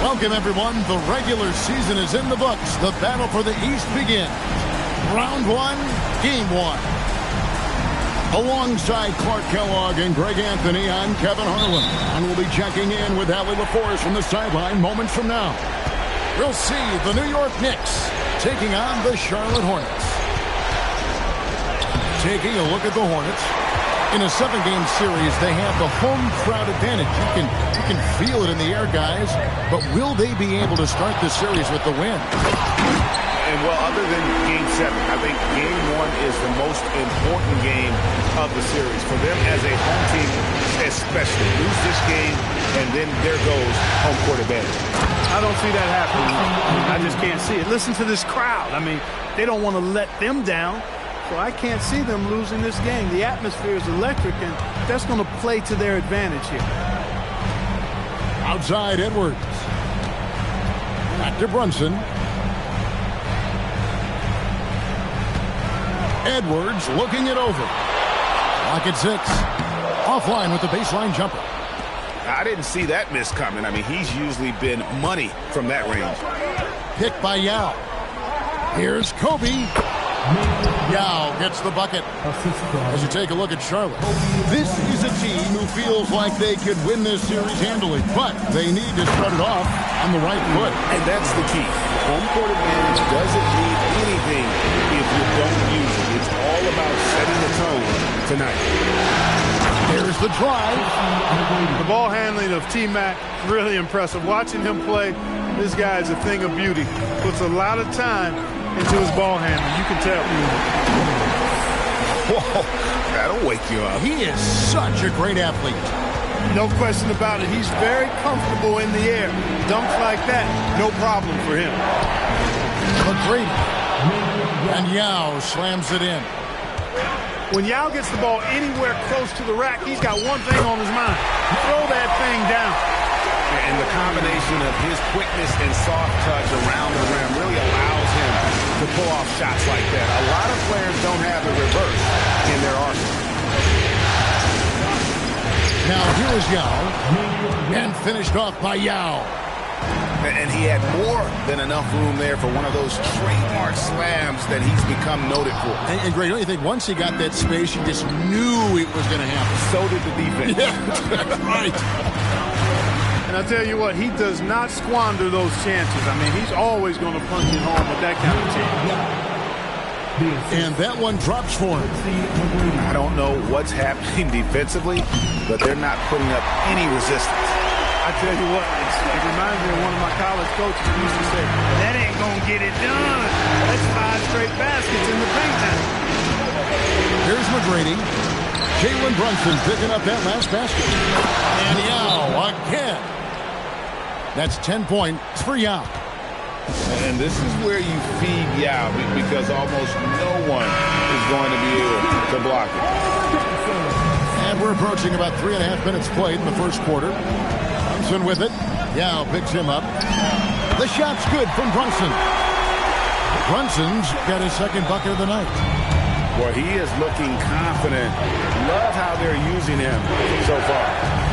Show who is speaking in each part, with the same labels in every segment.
Speaker 1: Welcome, everyone. The regular season is in the books. The battle for the East begins. Round one, game one. Alongside Clark Kellogg and Greg Anthony, I'm Kevin Harlan. And we'll be checking in with Allie LaForce from the sideline moments from now. We'll see the New York Knicks taking on the Charlotte Hornets. Taking a look at the Hornets. In a 7-game series, they have the home crowd advantage. You can feel it in the air, guys. But will they be able to start the series with the win?
Speaker 2: And, well, other than Game 7, I think Game 1 is the most important game of the series. For them as a home team, especially, lose this game, and then there goes home court advantage.
Speaker 3: I don't see that happening. I just can't see it. Listen to this crowd. I mean, they don't want to let them down. So I can't see them losing this game. The atmosphere is electric, and that's going to play to their advantage here.
Speaker 1: Outside Edwards. Back to Brunson. Edwards looking it over. Lock at 6. Offline with the baseline jumper.
Speaker 2: I didn't see that miss coming. I mean, he's usually been money from that range.
Speaker 1: Picked by Yao. Here's Kobe. Yao gets the bucket. As you take a look at Charlotte, this is a team who feels like they could win this series handily, but they need to start it off on the right foot.
Speaker 2: And that's the key. Home court advantage doesn't mean anything if you don't use it. It's all about setting the tone tonight.
Speaker 1: Here's the drive.
Speaker 3: The ball handling of T-Mac, really impressive. Watching him play, this guy is a thing of beauty. Puts a lot of time into his ball handling. You can tell.
Speaker 2: Whoa, that'll wake you up.
Speaker 1: He is such a great athlete.
Speaker 3: No question about it. He's very comfortable in the air. Dunks like that, no problem for him.
Speaker 1: McGrady. And Yao slams it in.
Speaker 3: When Yao gets the ball anywhere close to the rack, he's got one thing on his mind. Throw that thing down.
Speaker 2: And the combination of his quickness and soft touch around the rim really allows him to pull off shots like that. A lot of players don't have the reverse in their arsenal.
Speaker 1: Now here is Yao. And finished off by Yao.
Speaker 2: And he had more than enough room there for one of those trademark slams that he's become noted for.
Speaker 1: And Greg, don't you think once he got that space, you just knew it was going to happen?
Speaker 2: So did the defense.
Speaker 1: Yeah, that's right.
Speaker 3: And I tell you what, he does not squander those chances. I mean, he's always going to punch it home with that kind of chance.
Speaker 1: And that one drops for him.
Speaker 2: I don't know what's happening defensively, but they're not putting up any resistance.
Speaker 3: I tell you what, it reminds me of one of my college coaches who used to say, that ain't going to get it done. That's 5 straight baskets in the paint now.
Speaker 1: Here's McGrady. Jalen Brunson picking up that last basket. And Yao again. That's 10 points for Yao.
Speaker 2: And this is where you feed Yao because almost no one is going to be able to block it.
Speaker 1: And we're approaching about 3.5 minutes played in the first quarter. Brunson with it. Yao picks him up. The shot's good from Brunson. Brunson's got his second bucket of the night.
Speaker 2: Well, he is looking confident. Love how they're using him so far.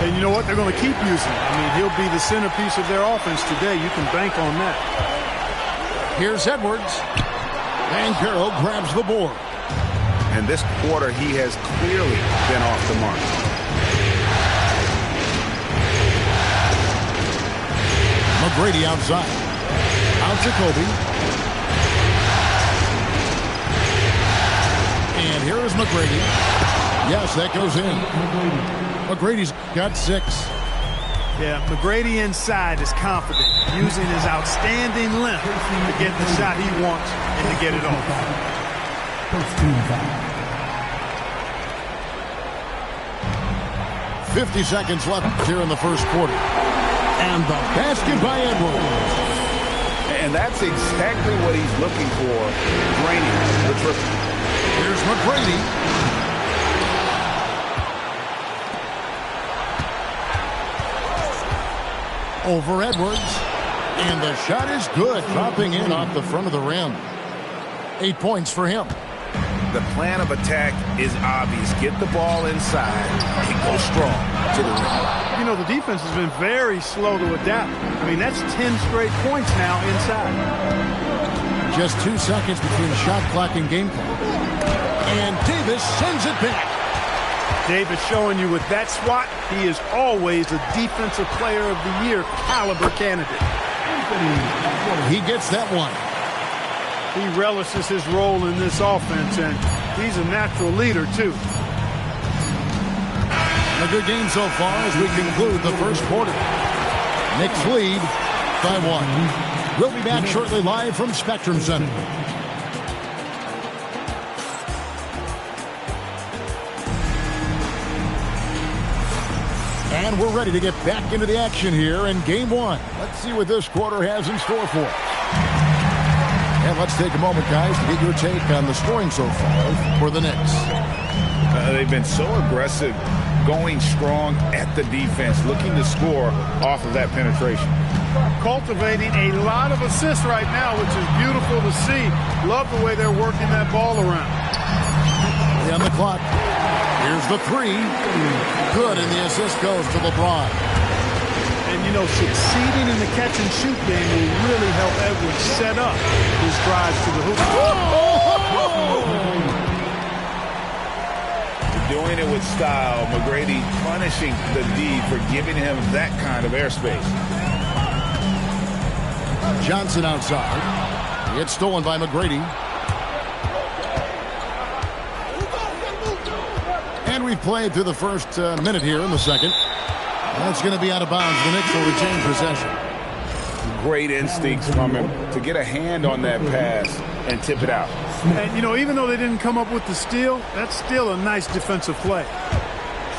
Speaker 3: And you know what? They're going to keep using him. I mean, he'll be the centerpiece of their offense today. You can bank on that.
Speaker 1: Here's Edwards. And Carroll grabs the board.
Speaker 2: And this quarter, he has clearly been off the mark.
Speaker 1: McGrady outside. Out to Kobe. And here is McGrady. Yes, that goes in. McGrady's got 6.
Speaker 3: Yeah, McGrady inside is confident, using his outstanding length to get the shot he wants and to get it off.
Speaker 1: 50 seconds left here in the first quarter. And the basket by Edwards.
Speaker 2: And that's exactly what he's looking for, draining the triple.
Speaker 1: Here's McGrady. Over Edwards. And the shot is good. Dropping in off the front of the rim. 8 points for him.
Speaker 2: The plan of attack is obvious. Get the ball inside and go strong. to the rim.
Speaker 3: You know, the defense has been very slow to adapt. I mean, that's 10 straight points now inside.
Speaker 1: Just 2 seconds between shot clock and game clock. And Davis sends it back.
Speaker 3: Davis showing you with that swat, he is always a Defensive Player of the Year caliber candidate.
Speaker 1: He gets that one.
Speaker 3: He relishes his role in this offense, and he's a natural leader, too.
Speaker 1: A good game so far as we conclude the first quarter. Knicks lead by 1. We'll be back shortly live from Spectrum Center. And we're ready to get back into the action here in Game 1. Let's see what this quarter has in store for us. And let's take a moment, guys, to get your take on the scoring so far for the Knicks.
Speaker 2: They've been so aggressive, going strong at the defense, looking to score off of that penetration.
Speaker 3: Cultivating a lot of assists right now, which is beautiful to see. Love the way they're working that ball around.
Speaker 1: On the clock. Here's the 3. Good, and the assist goes to LeBron.
Speaker 3: And, you know, succeeding in the catch-and-shoot game will really help Edwards set up his drives to the hoop.
Speaker 2: Doing it with style. McGrady punishing the D for giving him that kind of airspace.
Speaker 1: Johnson outside. It's stolen by McGrady. And we've played through the first minute here in the second. That's going to be out of bounds. The Knicks will retain possession.
Speaker 2: Great instincts from him to get a hand on that pass and tip it out.
Speaker 3: And, you know, even though they didn't come up with the steal, that's still a nice defensive play.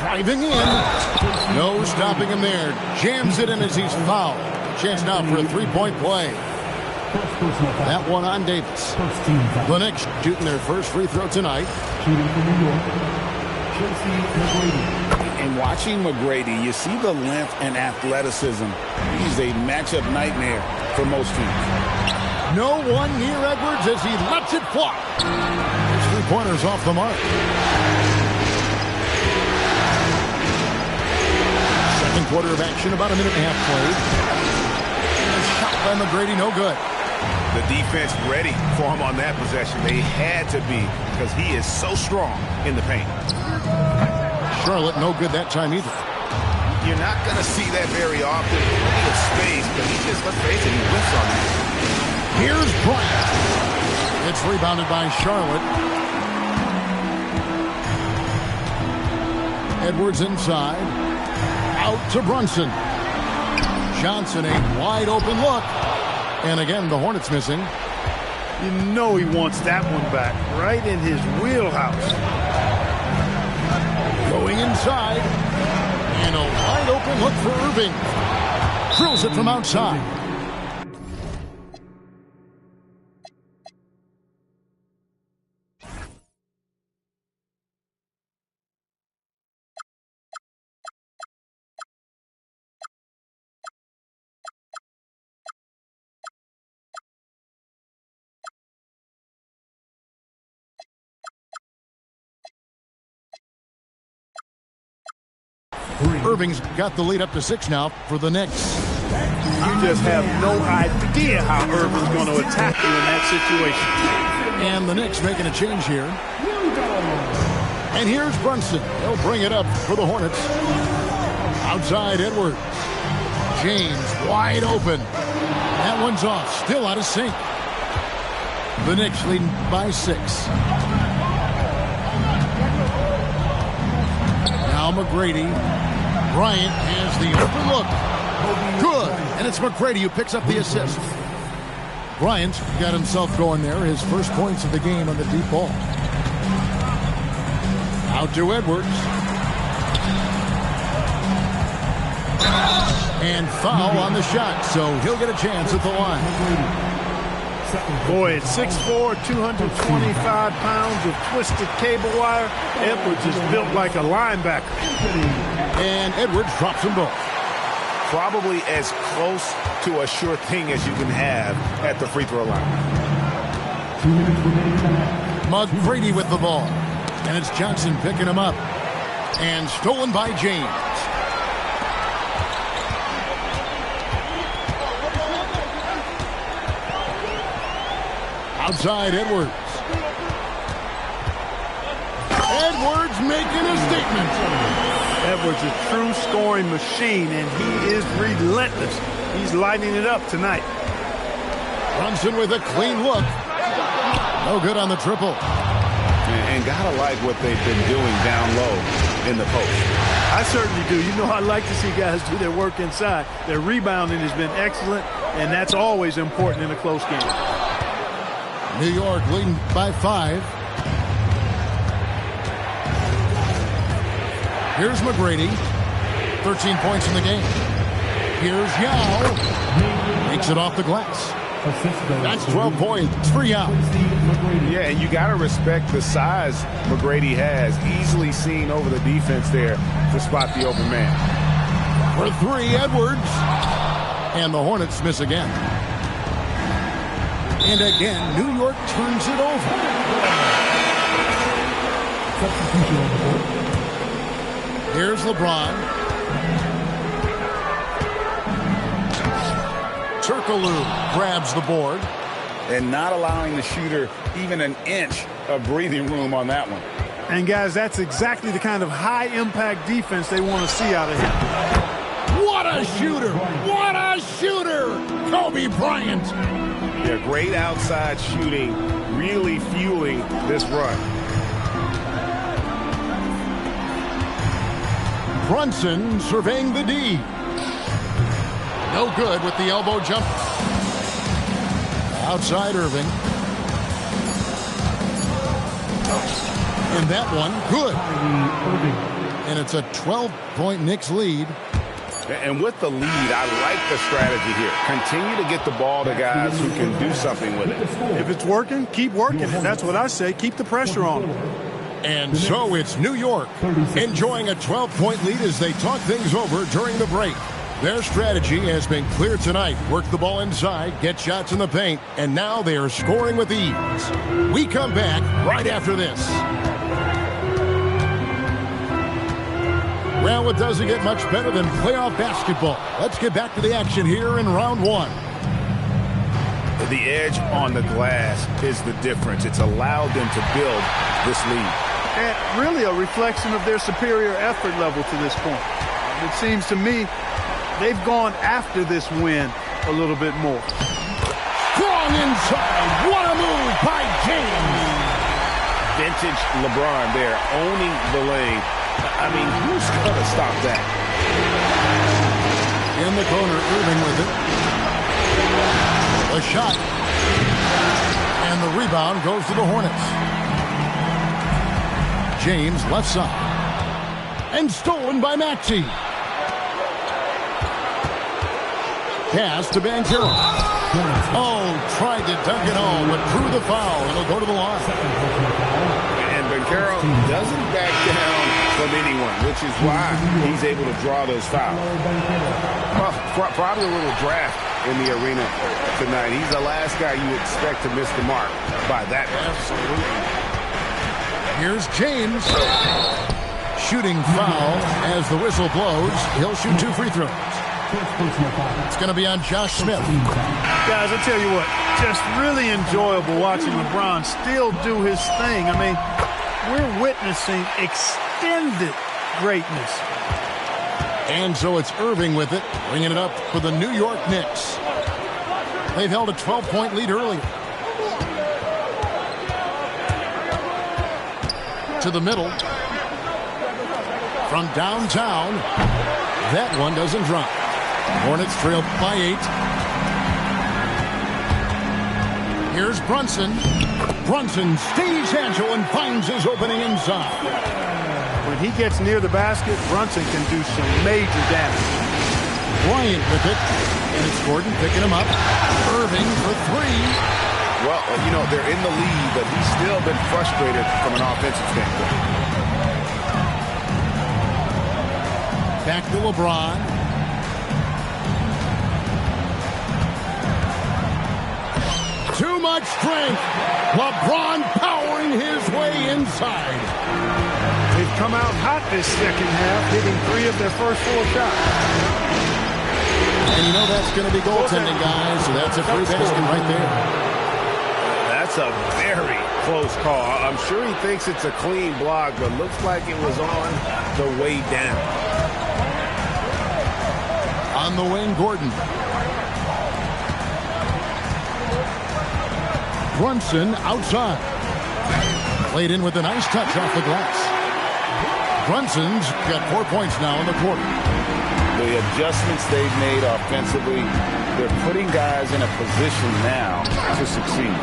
Speaker 1: Driving in. No stopping him there. Jams it in as he's fouled. Chance now for a 3-point play. That one on Davis. The Knicks shooting their first free throw tonight.
Speaker 2: And watching McGrady, you see the length and athleticism. He's a matchup nightmare for most teams.
Speaker 1: No one near Edwards as he lets it fly. His 3-pointers off the mark. Second quarter of action, about a minute and a half played. And a shot by McGrady, no good.
Speaker 2: The defense ready for him on that possession. They had to be because he is so strong in the paint.
Speaker 1: Charlotte, no good that time either.
Speaker 2: You're not going to see that very often. Plenty of space, but he just, let's face it, he whiffs on that.
Speaker 1: Here's Bryant. It's rebounded by Charlotte. Edwards inside. Out to Brunson. Johnson, a wide open look. And again, the Hornets missing.
Speaker 3: You know he wants that one back, right in his wheelhouse.
Speaker 1: Going inside. And a wide open look for Irving. Drills it from outside. Irving's got the lead up to 6 now for the Knicks.
Speaker 3: You just have no idea how Irving's going to attack you in that situation.
Speaker 1: And the Knicks making a change here. And here's Brunson. They'll bring it up for the Hornets. Outside Edwards. James wide open. That one's off. Still out of sync. The Knicks leading by 6. Now McGrady. Bryant has the open look. Good. And it's McGrady who picks up the assist. Bryant got himself going there. His first points of the game on the deep ball. Out to Edwards. And foul on the shot, so he'll get a chance at the line.
Speaker 3: Boy, at 6'4", 225 pounds of twisted cable wire, Edwards is built like a linebacker.
Speaker 1: And Edwards drops them both.
Speaker 2: Probably as close to a sure thing as you can have at the free throw line.
Speaker 1: McGrady with the ball. And it's Johnson picking him up. And stolen by James. Outside Edwards. Edwards making a statement.
Speaker 3: Edwards is a true scoring machine, and he is relentless. He's lighting it up tonight.
Speaker 1: Brunson with a clean look. No good on the triple.
Speaker 2: And gotta like what they've been doing down low in the post.
Speaker 3: I certainly do. You know, I like to see guys do their work inside. Their rebounding has been excellent, and that's always important in a close game.
Speaker 1: New York leading by 5. Here's McGrady. 13 points in the game. Here's Yao. Makes it off the glass. That's 12 points for Yao.
Speaker 2: Yeah, and you got to respect the size McGrady has. Easily seen over the defense there to spot the open man.
Speaker 1: For 3, Edwards. And the Hornets miss again. And again, New York turns it over. Here's LeBron. Turkoglu grabs the board.
Speaker 2: And not allowing the shooter even an inch of breathing room on that one.
Speaker 3: And, guys, that's exactly the kind of high-impact defense they want to see out of him.
Speaker 1: What a shooter! What a shooter! Kobe Bryant.
Speaker 2: Yeah, great outside shooting, really fueling this run.
Speaker 1: Brunson surveying the D. No good with the elbow jump. Outside Irving. And that one, good. And it's a 12-point Knicks lead.
Speaker 2: And with the lead, I like the strategy here. Continue to get the ball to guys who can do something with it.
Speaker 3: If it's working, keep working it. That's what I say. Keep the pressure on them.
Speaker 1: And so it's New York enjoying a 12-point lead as they talk things over during the break. Their strategy has been clear tonight. Work the ball inside, get shots in the paint, and now they are scoring with ease. We come back right after this. Well, it doesn't get much better than playoff basketball. Let's get back to the action here in round 1.
Speaker 2: The edge on the glass is the difference. It's allowed them to build this lead.
Speaker 3: And really a reflection of their superior effort level to this point. It seems to me they've gone after this win a little bit more.
Speaker 1: Strong inside. What a move by James.
Speaker 2: Vintage LeBron there, owning the lane. I mean, who's going to stop that?
Speaker 1: In the corner, Irving with it. A shot. And the rebound goes to the Hornets. James left side. And stolen by Maxey. Pass to Banchero. Oh, tried to dunk it home, but drew the foul. It'll go to the line.
Speaker 2: And Banchero doesn't back down from anyone, which is why he's able to draw those fouls. Well, probably a little draft in the arena tonight. He's the last guy you expect to miss the mark by that much.
Speaker 1: Absolutely. Here's James. Shooting foul as the whistle blows. He'll shoot 2 free throws. It's going to be on Josh Smith.
Speaker 3: Guys, I tell you what, just really enjoyable watching LeBron still do his thing. I mean, we're witnessing extended greatness.
Speaker 1: And so it's Irving with it, bringing it up for the New York Knicks. They've held a 12-point lead earlier. To the middle. From downtown. That one doesn't drop. Hornets trail by 8. Here's Brunson. Brunson stays agile and finds his opening inside.
Speaker 3: When he gets near the basket, Brunson can do some major damage.
Speaker 1: Bryant with it. And it's Gordon picking him up. Irving for 3.
Speaker 2: Well, you know, they're in the lead, but he's still been frustrated from an offensive standpoint.
Speaker 1: Back to LeBron. Too much strength. LeBron powering his way inside.
Speaker 3: They've come out hot this second half, hitting 3 of their first 4 shots.
Speaker 1: And you know that's going to be goaltending, guys, so that's a free basket right there.
Speaker 2: That's That's a very close call. I'm sure he thinks it's a clean block, but looks like it was on the way down.
Speaker 1: On the wing, Gordon. Brunson outside. Played in with a nice touch off the glass. Brunson's got 4 points now in the quarter.
Speaker 4: The adjustments they've made offensively, they're putting guys in a position now to succeed.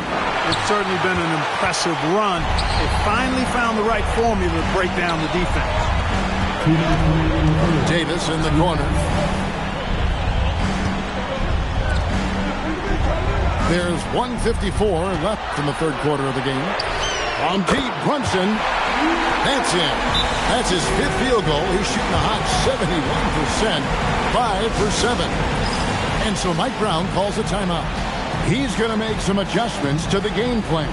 Speaker 3: It's certainly been an impressive run. They finally found the right formula to break down the defense.
Speaker 1: Davis in the corner. There's 1:54 left in the third quarter of the game. On deep, Brunson. That's in. That's his 5th field goal. He's shooting a hot 71%, 5 for 7. And so Mike Brown calls a timeout. He's going to make some adjustments to the game plan.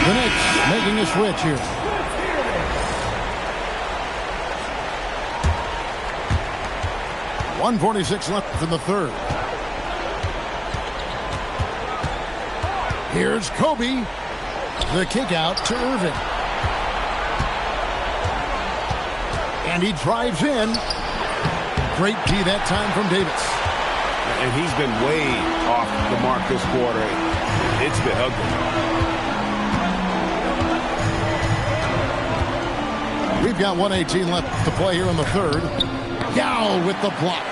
Speaker 1: The Knicks making a switch here. .146 left in the third. Here's Kobe. The kick out to Irving. And he drives in. Great key that time from Davis.
Speaker 2: And he's been way off the mark this quarter. It's been ugly.
Speaker 1: We've got 1:18 left to play here in the third. Yao with the block.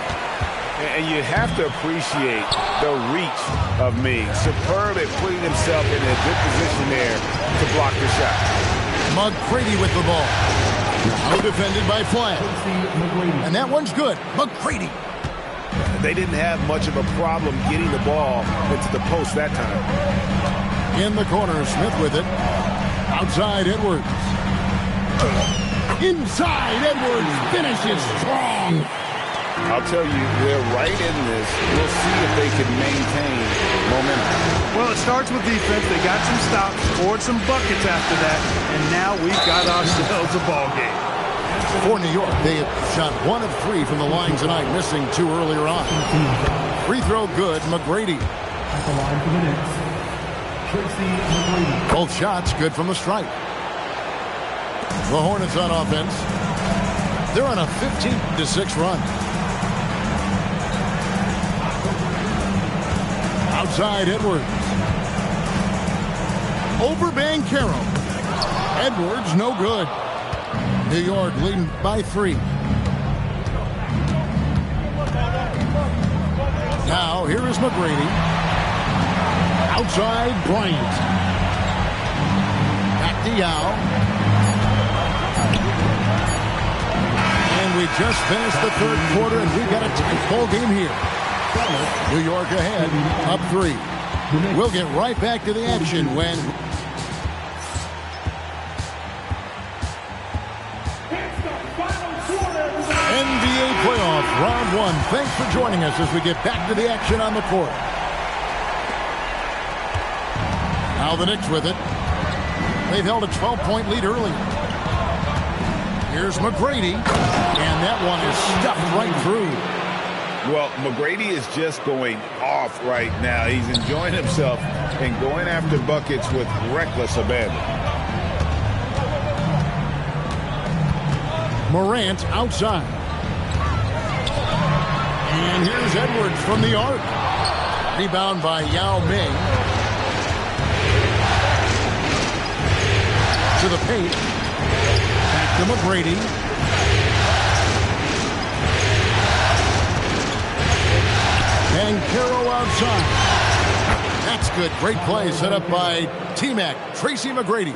Speaker 2: And you have to appreciate the reach of Ming. Superb at putting himself in a good position there to block the shot.
Speaker 1: McGrady with the ball. Now defended by Flash. And that one's good. McGrady.
Speaker 2: They didn't have much of a problem getting the ball into the post that time.
Speaker 1: In the corner, Smith with it. Outside, Edwards. Inside, Edwards finishes strong.
Speaker 4: I'll tell you, they're right in this. We'll see if they can maintain momentum.
Speaker 3: Well, it starts with defense. They got some stops, scored some buckets after that, and now we've got ourselves a ball game.
Speaker 1: For New York, they have shot 1 of 3 from the line tonight, missing 2 earlier on. Free throw good, McGrady.
Speaker 5: At the line for the Knicks, Tracy McGrady.
Speaker 1: Both shots good from the stripe. The Hornets on offense. They're on a 15-6 run. Outside, Edwards. Over Banchero. Edwards, no good. New York leading by 3. Now, here is McGrady. Outside, Bryant. Back to Yao. And we just finished the third quarter, and we've got a tight ball game here. New York ahead, up 3. We'll get right back to the action when... NBA playoff round 1. Thanks for joining us as we get back to the action on the court. Now the Knicks with it. They've held a 12-point lead early. Here's McGrady, and that one is stuffed right through.
Speaker 2: Well, McGrady is just going off right now. He's enjoying himself and going after buckets with reckless abandon.
Speaker 1: Morant outside. And here's Edwards from the arc. Rebound by Yao Ming. To the paint. Back to McGrady. And Carroll outside. That's good. Great play set up by T-Mac, Tracy McGrady.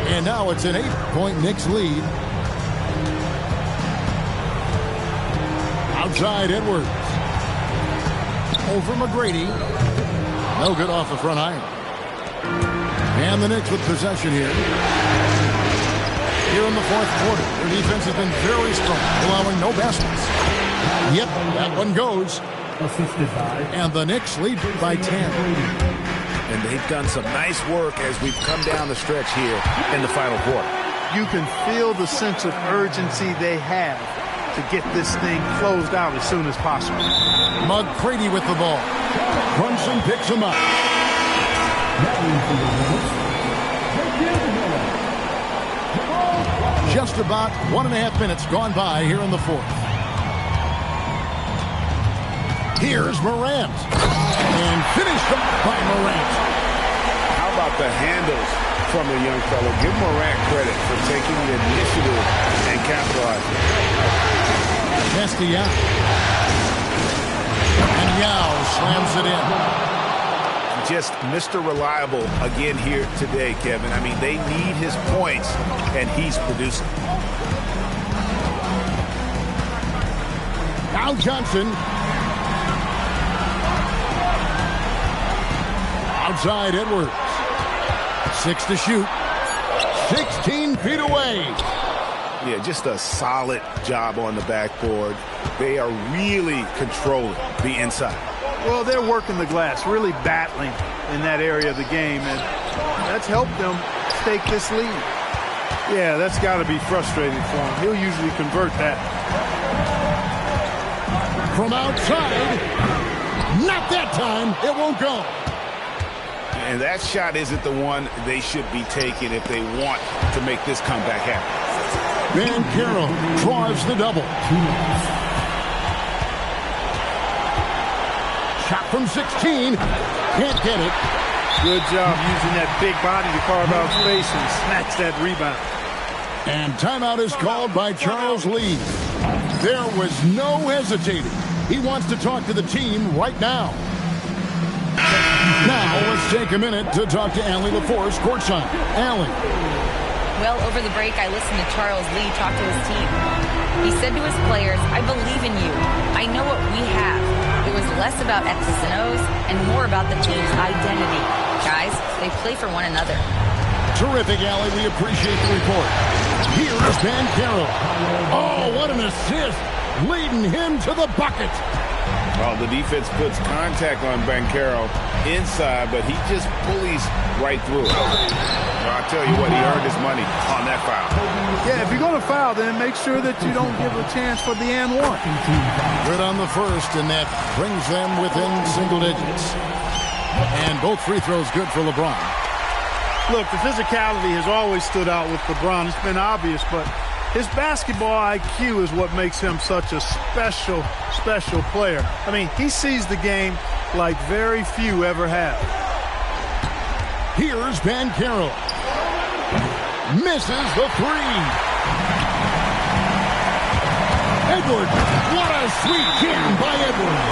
Speaker 1: And now it's an 8-point Knicks lead. Outside, Edwards. Over McGrady. No good off the front iron. And the Knicks with possession here. Here in the fourth quarter, their defense has been very strong, allowing no baskets. Yep, that one goes.
Speaker 5: Assisted by.
Speaker 1: And the Knicks lead by 10.
Speaker 2: And they've done some nice work as we've come down the stretch here in the final quarter.
Speaker 3: You can feel the sense of urgency they have to get this thing closed out as soon as possible.
Speaker 1: McGrady with the ball. Brunson picks him up. Just about 1.5 minutes gone by here in the fourth. Here's Morant. And finished up by Morant.
Speaker 2: How about the handles from the young fella? Give Morant credit for taking the initiative and capitalizing.
Speaker 1: Castiel. And Yao slams it in.
Speaker 2: Just Mr. Reliable again here today, Kevin. I mean, they need his points, and he's producing.
Speaker 1: Now Johnson. Outside Edwards. 6 to shoot. 16 feet away.
Speaker 2: Yeah, just a solid job on the backboard. They are really controlling the inside.
Speaker 3: Well, they're working the glass, really battling in that area of the game, and that's helped them stake this lead. Yeah, that's got to be frustrating for him. He'll usually convert that.
Speaker 1: From outside. Not that time. It won't go.
Speaker 2: And that shot isn't the one they should be taking if they want to make this comeback happen.
Speaker 1: Banchero draws the double. Shot from 16. Can't get it.
Speaker 3: Good job using that big body to carve out space and snatch that rebound.
Speaker 1: And timeout is called by Charles Lee. There was no hesitating. He wants to talk to the team right now. Now let's take a minute to talk to Allie LaForce courtside. Allie.
Speaker 6: Well, over the break, I listened to Charles Lee talk to his team. He said to his players, "I believe in you. I know what we have." It was less about X's and O's and more about the team's identity. Guys, they play for one another.
Speaker 1: Terrific, Allie. We appreciate the report. Here's Banchero. Oh, what an assist. Leading him to the bucket.
Speaker 2: Well, the defense puts contact on Banchero inside, but he just bullies right through it. Well, I'll tell you what, he earned his money on that foul.
Speaker 3: Yeah, if you're going to foul, then make sure that you don't give a chance for the and one.
Speaker 1: Good on the first, and that brings them within single digits. And both free throws good for LeBron.
Speaker 3: Look, the physicality has always stood out with LeBron. It's been obvious, but his basketball IQ is what makes him such a special player. I mean, he sees the game like very few ever have.
Speaker 1: Here's Banchero. Misses the three. Edwards. What a sweet jam by Edwards.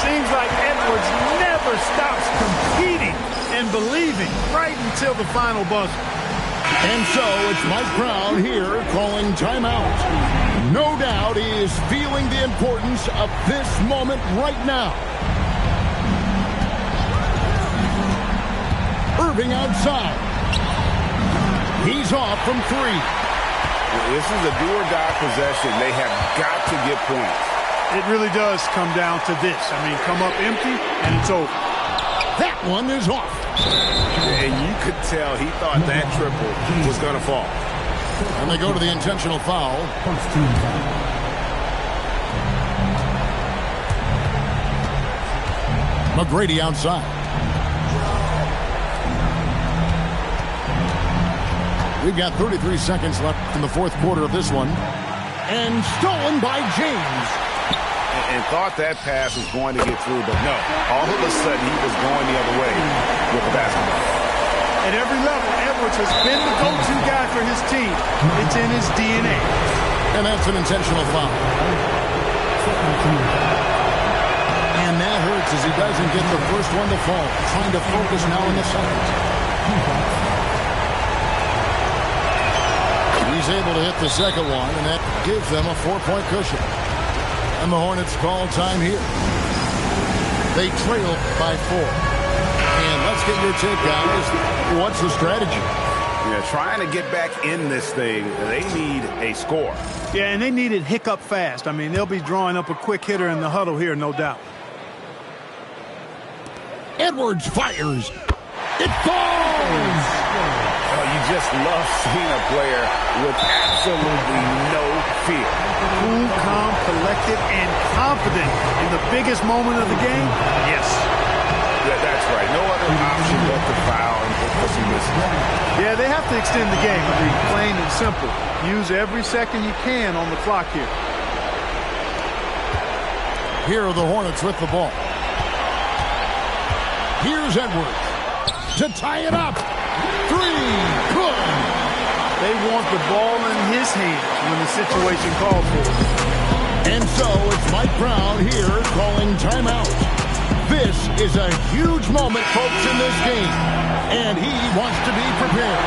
Speaker 3: Seems like Edwards never stops competing and believing right until the final buzzer.
Speaker 1: And so it's Mike Brown here calling timeout. No doubt he is feeling the importance of this moment right now. Irving outside. He's off from three.
Speaker 2: This is a do-or-die possession. They have got to get points.
Speaker 3: It really does come down to this. I mean, come up empty, and it's over.
Speaker 1: That one is off.
Speaker 2: And you could tell he thought that triple was going to fall.
Speaker 1: And they go to the intentional foul. McGrady outside. We've got 33 seconds left in the fourth quarter of this one. And stolen by James.
Speaker 2: And thought that pass was going to get through, but no. All of a sudden, he was going the other way with the basketball.
Speaker 3: At every level, Edwards has been the go-to guy for his team. It's in his DNA.
Speaker 1: And that's an intentional foul. And that hurts as he doesn't get the first one to fall. Trying to focus now in the second. He's able to hit the second one, and that gives them a 4-point cushion. And the Hornets call time here. They trail by 4. And let's get your take, guys. What's the strategy?
Speaker 2: Yeah, trying to get back in this thing, they need a score.
Speaker 3: Yeah, and they need it hiccup fast. I mean, they'll be drawing up a quick hitter in the huddle here, no doubt.
Speaker 1: Edwards fires. It falls!
Speaker 2: Oh, you just love seeing a player with absolutely no fear.
Speaker 3: Cool, calm, collected, and confident in the biggest moment of the game? Yes.
Speaker 2: That's right. No other option but to foul and for some misses.
Speaker 3: Yeah, they have to extend the game. I mean, plain and simple. Use every second you can on the clock here.
Speaker 1: Here are the Hornets with the ball. Here's Edwards to tie it up. Three. Good.
Speaker 3: They want the ball in his hands when the situation calls for it.
Speaker 1: And so it's Mike Brown here calling timeout. This is a huge moment, folks, in this game. And he wants to be prepared.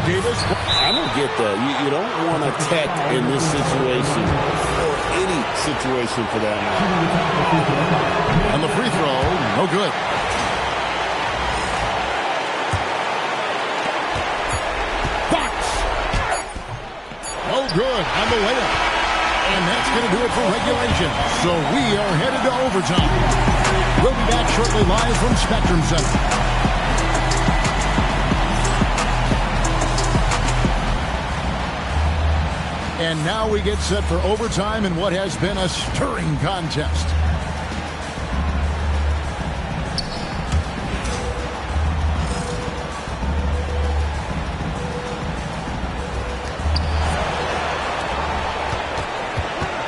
Speaker 1: Davis.
Speaker 4: I don't get that. You don't want to tech in this situation or any situation for that matter.
Speaker 1: And the free throw, no good. Fox. No good on the layup. And that's going to do it for regulation. So we are headed to overtime. We'll be back shortly live from Spectrum Center. And now we get set for overtime in what has been a stirring contest.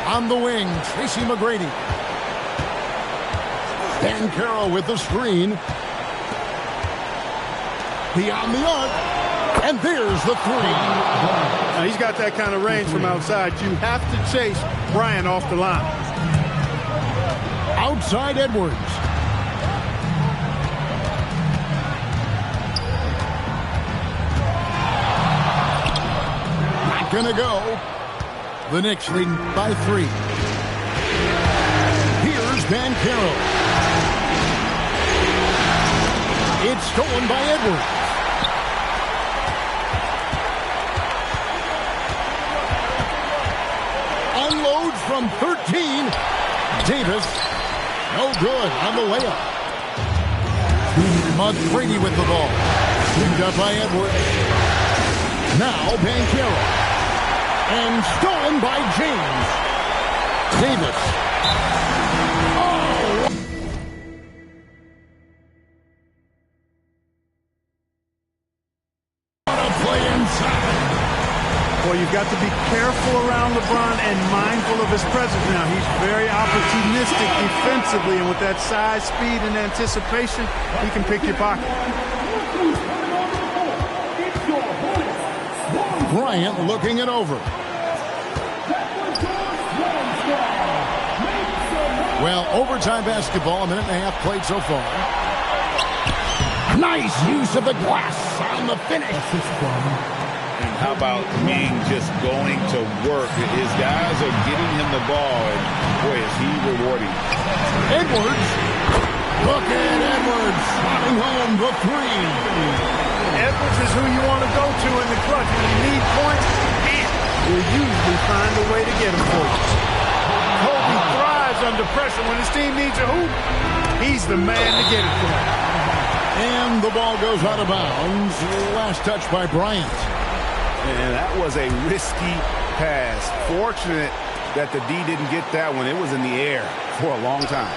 Speaker 1: On the wing, Tracy McGrady. Banchero with the screen. Beyond the arc. And there's the three.
Speaker 3: Now, he's got that kind of range from outside. You have to chase Bryant off the line.
Speaker 1: Outside Edwards. Not gonna go. The Knicks leading by 3. Here's Banchero. It's stolen by Edwards. Unloads from 13. Davis, no good on the layup. McGrady with the ball. Picked up by Edwards. Now Banchero. And stolen by James. Davis. Oh! What a play inside.
Speaker 3: Well, you've got to be careful around LeBron and mindful of his presence now. He's very opportunistic defensively, and with that size, speed, and anticipation, he can pick your pocket.
Speaker 1: Bryant looking it over. Well, overtime basketball, a minute and a half played so far. Nice use of the glass on the finish.
Speaker 4: And how about being just going to work? His guys are getting him the ball, and boy, is he rewarding.
Speaker 1: Edwards. Look at Edwards slotting home the three.
Speaker 3: Edwards is who you want to go to in the clutch. When you need points, and will usually find a way to get them for you. Kobe thrives under pressure. When his team needs a hoop, he's the man to get it for him.
Speaker 1: And the ball goes out of bounds. Last touch by Bryant.
Speaker 2: And that was a risky pass. Fortunate that the D didn't get that one. It was in the air for a long time.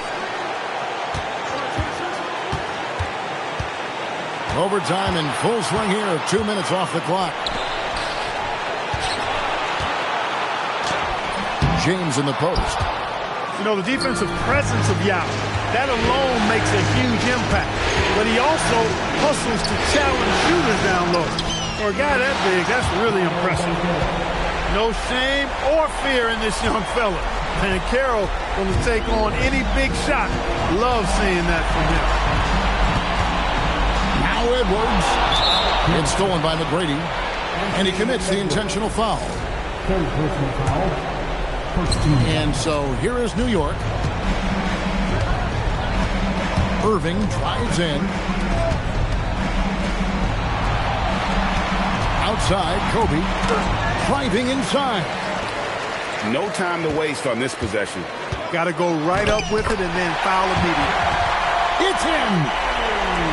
Speaker 1: Overtime in full swing here. 2 minutes off the clock. James in the post.
Speaker 3: You know, the defensive presence of Yao, that alone makes a huge impact. But he also hustles to challenge shooters down low. For a guy that big, that's really impressive. No shame or fear in this young fella. And Carroll going to take on any big shot. Love seeing that from him.
Speaker 1: Now Edwards. It's stolen by McGrady. And he commits the intentional foul. And so here is New York. Irving drives in. Outside, Kobe. Driving inside.
Speaker 2: No time to waste on this possession.
Speaker 3: Got to go right up with it and then foul immediately.
Speaker 1: It's in.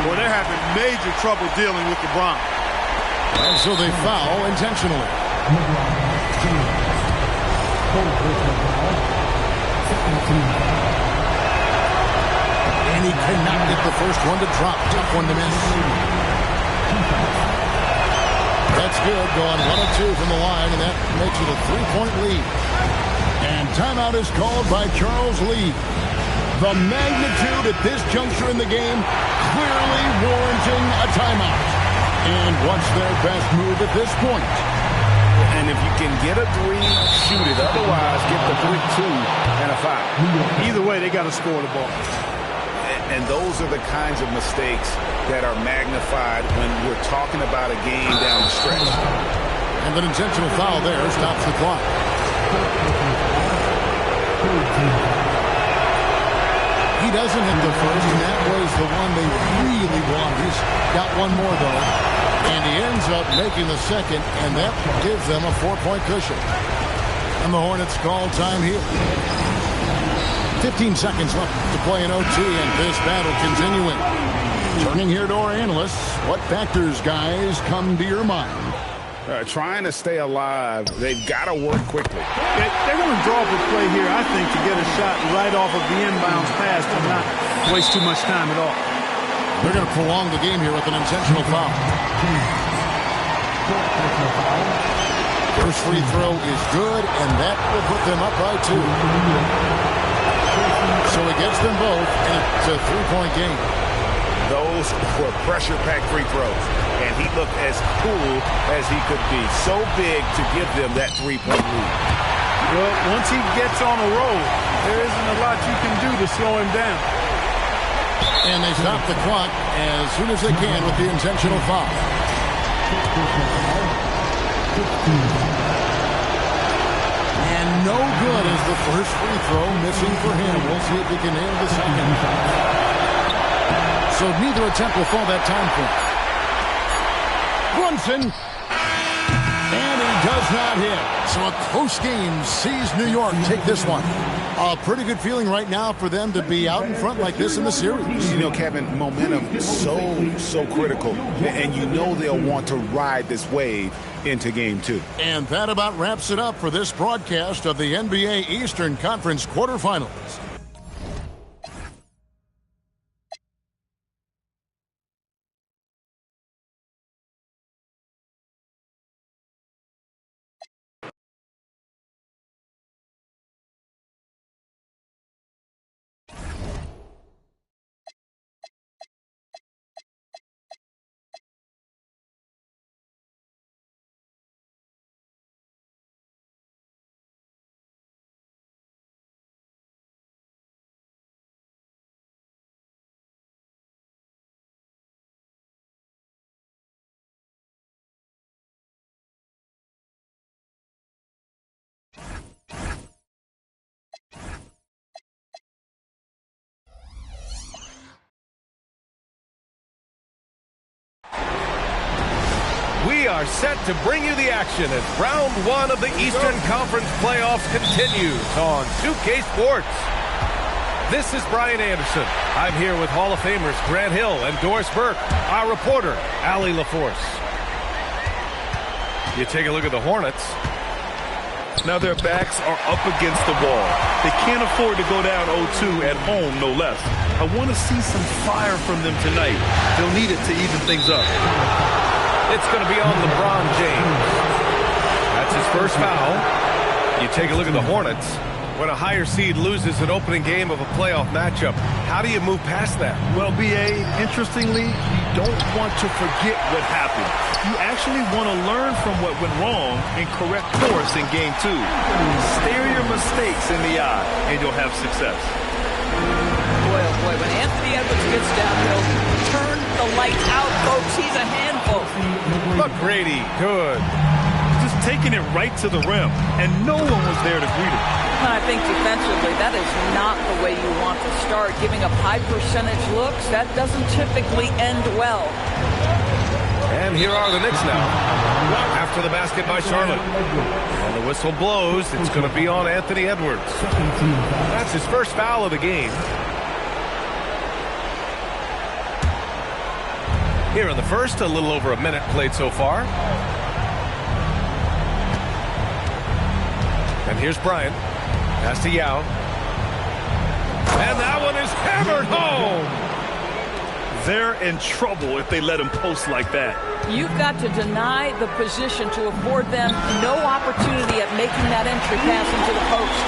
Speaker 3: Well, they're having major trouble dealing with LeBron.
Speaker 1: And so they foul intentionally.
Speaker 5: LeBron James. Full personal foul. Second team foul.
Speaker 1: And he cannot get the first one to drop. Tough one to miss. That's good. Going 1 of 2 from the line, and that makes it a 3-point lead. And timeout is called by Charles Lee. The magnitude at this juncture in the game clearly warranting a timeout. And what's their best move at this point?
Speaker 2: And if you can get a 3, shoot it. Otherwise, get the quick 2 and a foul.
Speaker 3: Either way, they got to score the ball.
Speaker 2: And those are the kinds of mistakes that are magnified when we're talking about a game down the stretch.
Speaker 1: And an intentional foul there stops the clock. He doesn't hit the first, and that was the one they really wanted. He's got one more, though. And he ends up making the second, and that gives them a 4-point cushion. And the Hornets call time here. 15 seconds left to play in OT, and this battle continuing. Turning here to our analysts, what factors, guys, come to your mind?
Speaker 2: Trying to stay alive, they've got to work quickly.
Speaker 3: They're going to draw up a play here, I think, to get a shot right off of the inbounds pass to not waste too much time at all.
Speaker 1: They're going to prolong the game here with an intentional foul. First free throw is good, and that will put them up by 2. So he gets them both, and it's a 3-point game.
Speaker 2: Those were pressure-packed free throws, and he looked as cool as he could be. So big to give them that 3-point lead.
Speaker 3: Well, once he gets on a roll, there isn't a lot you can do to slow him down.
Speaker 1: And they stop the clock as soon as they can with the intentional foul. And no good is the first free throw, missing for him. We'll see if he can nail the second. So neither attempt will fall that time point. Brunson. And he does not hit. So a close game sees New York take this one. A pretty good feeling right now for them to be out in front like this in the series.
Speaker 2: You know, Kevin, momentum is so critical. And you know they'll want to ride this wave into game 2.
Speaker 1: And that about wraps it up for this broadcast of the NBA Eastern Conference quarterfinals.
Speaker 7: We are set to bring you the action as round 1 of the Eastern Conference playoffs continues on 2K Sports. This is Brian Anderson. I'm here with Hall of Famers Grant Hill and Doris Burke, our reporter, Allie LaForce. You take a look at the Hornets.
Speaker 8: Now their backs are up against the wall. They can't afford to go down 0-2 at home, no less. I want to see some fire from them tonight. They'll need it to even things up.
Speaker 7: It's going to be on LeBron James. That's his first foul. You take a look at the Hornets. When a higher seed loses an opening game of a playoff matchup, how do you move past that?
Speaker 8: Well, B.A., interestingly, you don't want to forget what happened. You actually want to learn from what went wrong and correct course in Game 2. Stare your mistakes in the eye, and you'll have success.
Speaker 9: Boy, oh boy, when Anthony Edwards gets downhill, turn the lights out, folks. He's a handful.
Speaker 7: McGrady, good.
Speaker 8: Just taking it right to the rim, and no one was there to greet him.
Speaker 9: And I think defensively, that is not the way you want to start. Giving up high percentage looks, that doesn't typically end well.
Speaker 7: And here are the Knicks now. After the basket by Charlotte. And the whistle blows. It's going to be on Anthony Edwards. That's his first foul of the game. Here in the first, a little over a minute played so far. And here's Bryant. Pass to Yao. And that one is hammered home.
Speaker 8: They're in trouble if they let him post like that.
Speaker 9: You've got to deny the position to afford them no opportunity at making that entry pass into the post.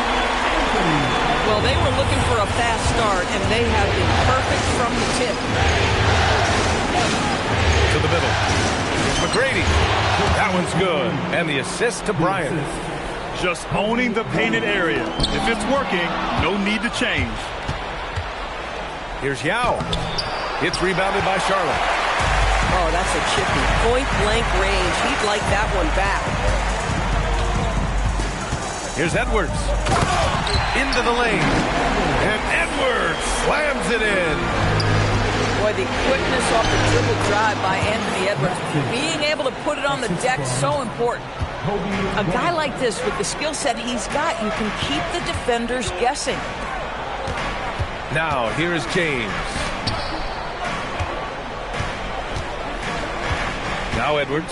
Speaker 9: Well, they were looking for a fast start, and they have been perfect from the tip.
Speaker 7: To the middle. Here's McGrady. That one's good. And the assist to Bryant.
Speaker 8: Just owning the painted area. If it's working, no need to change.
Speaker 7: Here's Yao. It's rebounded by Charlotte.
Speaker 9: Oh, that's a chippy. Point-blank range. He'd like that one back.
Speaker 7: Here's Edwards. Into the lane. And Edwards slams it in.
Speaker 9: Boy, the quickness off the dribble drive by Anthony Edwards. Being able to put it on the deck, so important. A guy like this, with the skill set he's got, you can keep the defenders guessing.
Speaker 7: Now, here is James. Now Edwards.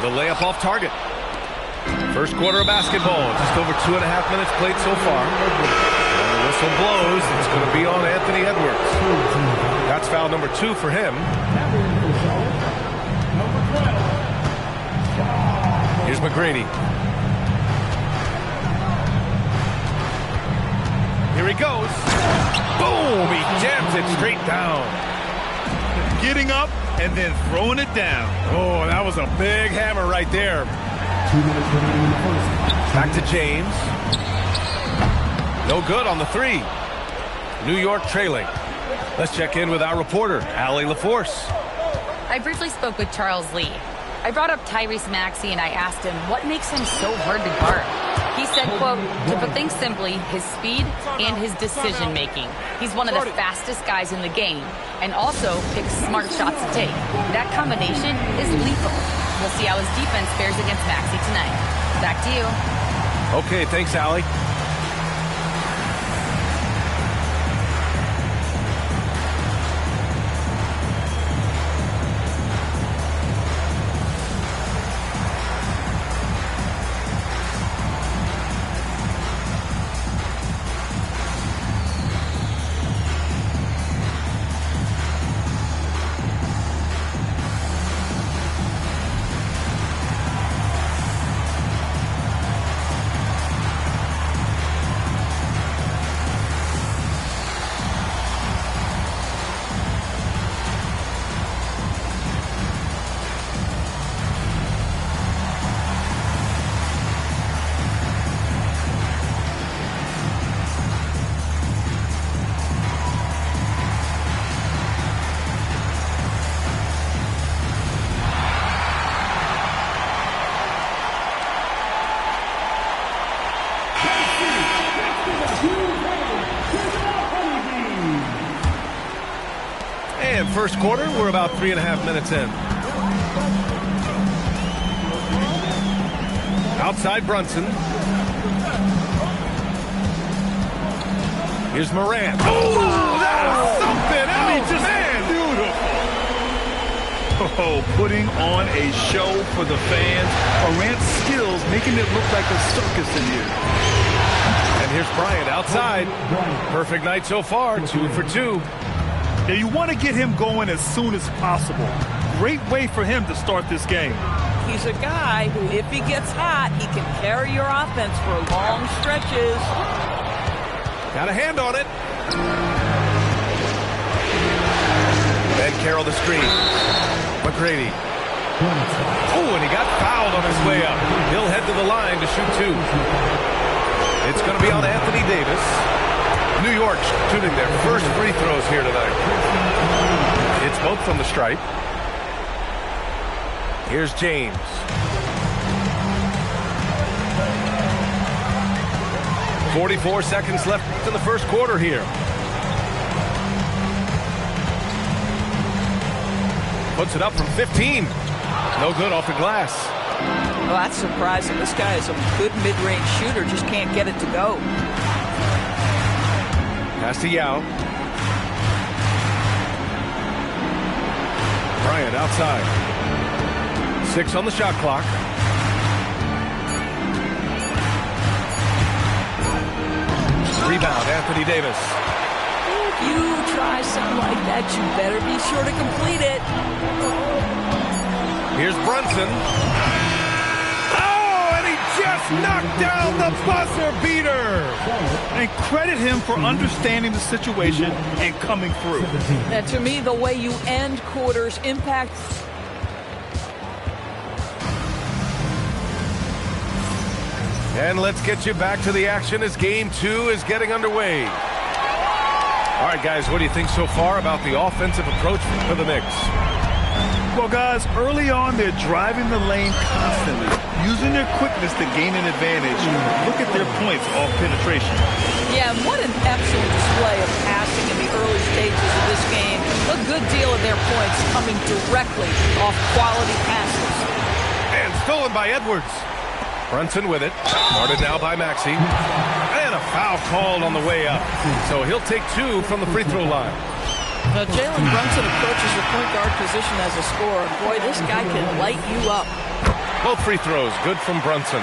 Speaker 7: The layup off target. First quarter of basketball. Just over 2.5 minutes played so far. And the whistle blows. It's going to be on Anthony Edwards. That's foul number 2 for him. Here's McGrady. Here he goes. Boom! He jams it straight down.
Speaker 8: Getting up and then throwing it down.
Speaker 7: Oh, that was a big hammer right there. Back to James. No good on the 3. New York trailing. Let's check in with our reporter, Allie LaForce.
Speaker 6: I briefly spoke with Charles Lee. I brought up Tyrese Maxey and I asked him what makes him so hard to guard. He said, quote, to put things simply, his speed and his decision making. He's one of the fastest guys in the game and also picks smart shots to take. That combination is lethal. We'll see how his defense fares against Maxey tonight. Back to you.
Speaker 7: Okay, thanks, Allie. And first quarter, we're about 3.5 minutes in. Outside Brunson. Here's Morant. Oh, that's something else, man.
Speaker 8: Beautiful. Oh, putting on a show for the fans. Morant's skills making it look like a circus in here.
Speaker 7: And here's Bryant outside. Perfect night so far, 2 for 2.
Speaker 8: Now you want to get him going as soon as possible. Great way for him to start this game.
Speaker 9: He's a guy who, if he gets hot, he can carry your offense for long stretches.
Speaker 7: Got a hand on it. Ben Carroll the screen. McGrady. Oh, and he got fouled on his way up. He'll head to the line to shoot 2. It's going to be on Anthony Davis. New York shooting their first free throws here tonight. It's both from the stripe. Here's James. .44 seconds left in the first quarter here. Puts it up from 15. No good off the glass.
Speaker 9: Well, that's surprising. This guy is a good mid-range shooter, just can't get it to go.
Speaker 7: Pass to Yao. Bryant outside. 6 on the shot clock. Rebound, Anthony Davis.
Speaker 9: If you try something like that, you better be sure to complete it.
Speaker 7: Here's Brunson. Oh, and he just knocked down the buzzer beater.
Speaker 8: And credit him for understanding the situation and coming through.
Speaker 9: And to me, the way you end quarters impact.
Speaker 7: And let's get you back to the action as game 2 is getting underway. All right, guys, what do you think so far about the offensive approach for the Knicks?
Speaker 8: Well, guys, early on, they're driving the lane constantly, using their quickness to gain an advantage. Look at their points off penetration.
Speaker 9: Yeah, what an excellent display of passing in the early stages of this game. A good deal of their points coming directly off quality passes.
Speaker 7: And stolen by Edwards. Brunson with it. Guarded now by Maxey. And a foul called on the way up. So he'll take 2 from the free throw line.
Speaker 9: Jalen Brunson approaches the point guard position as a scorer. Boy, this guy can light you up.
Speaker 7: Both free throws good from Brunson.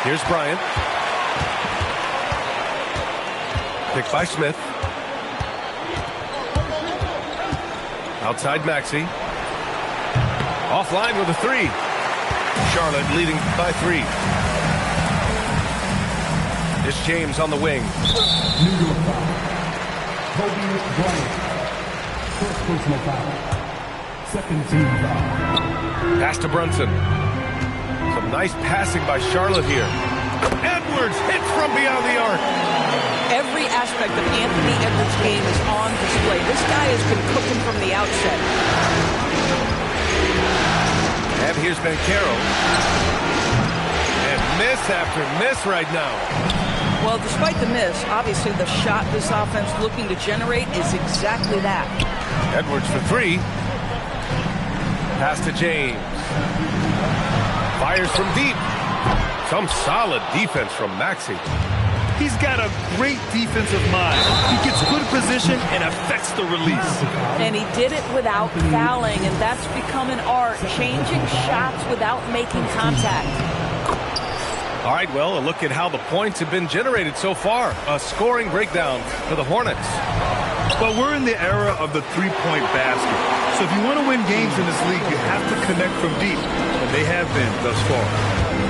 Speaker 7: Here's Bryant. Picked by Smith. Outside Maxey. Offline with a 3. Charlotte leading by 3. It's James on the wing.
Speaker 5: New York foul. Kobe Bryant. First personal foul. Second team foul.
Speaker 7: Pass to Brunson. Some nice passing by Charlotte here. Edwards hits from beyond the arc.
Speaker 9: Every aspect of Anthony Edwards' game is on display. This guy has been cooking from the outset.
Speaker 7: And here's Banchero. And miss after miss right now.
Speaker 9: Well, despite the miss, obviously the shot this offense looking to generate is exactly that.
Speaker 7: Edwards for 3. Pass to James. Fires from deep. Some solid defense from Maxey.
Speaker 8: He's got a great defensive mind. He gets good position and affects the release.
Speaker 9: And he did it without fouling, and that's become an art, changing shots without making contact.
Speaker 7: All right, well, a look at how the points have been generated so far. A scoring breakdown for the Hornets.
Speaker 8: But we're in the era of the three-point basket. So if you want to win games in this league, you have to connect from deep. And they have been thus far.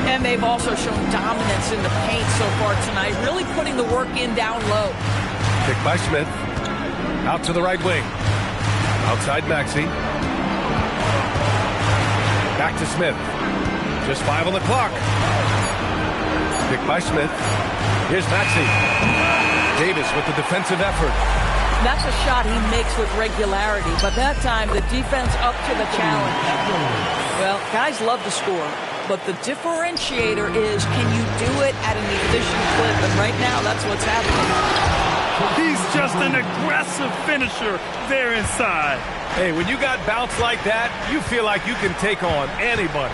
Speaker 9: And they've also shown dominance in the paint so far tonight, really putting the work in down low.
Speaker 7: Picked by Smith. Out to the right wing. Outside Maxey. Back to Smith. Just 5 on the clock. Picked by Smith. Here's Maxey. Davis with the defensive effort.
Speaker 9: That's a shot he makes with regularity, but that time the defense up to the challenge. Well, guys love to score, but the differentiator is, can you do it at an efficient clip? And right now, that's what's happening.
Speaker 8: He's just an aggressive finisher there inside.
Speaker 7: Hey, when you got bounce like that, you feel like you can take on anybody.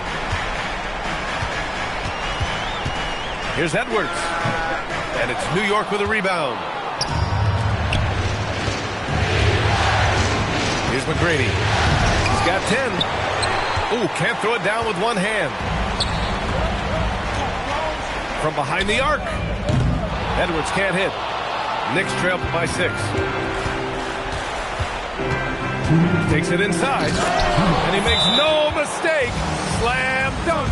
Speaker 7: Here's Edwards. And it's New York with a rebound. Here's McGrady. He's got 10. Ooh, can't throw it down with one hand. From behind the arc. Edwards can't hit. Knicks trail by 6. Takes it inside. And he makes no mistake. Slam dunk.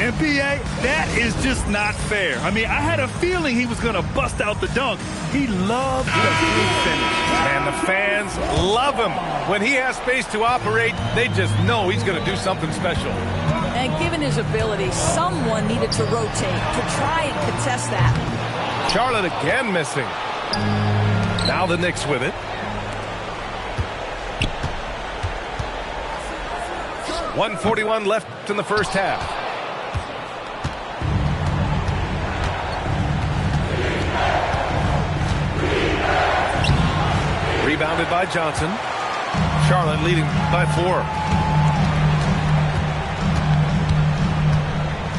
Speaker 8: NBA, that is just not fair. I mean, I had a feeling he was going to bust out the dunk. He loved the big finish.
Speaker 7: And the fans love him. When he has space to operate, they just know he's going to do something special.
Speaker 9: And given his ability, someone needed to rotate to try and contest that.
Speaker 7: Charlotte again missing. Now the Knicks with it. 1:41 left in the first half. Rebounded by Johnson. Charlotte leading by 4.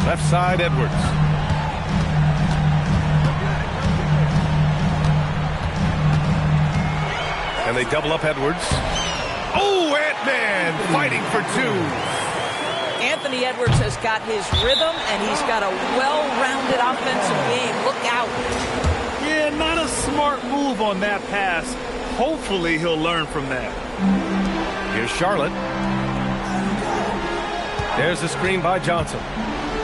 Speaker 7: Left side, Edwards. And they double up Edwards. Oh, Ant-Man fighting for 2.
Speaker 9: Anthony Edwards has got his rhythm, and he's got a well-rounded offensive game. Look out.
Speaker 8: Yeah, not a smart move on that pass. Hopefully he'll learn from that.
Speaker 7: Here's Charlotte. There's the screen by Johnson.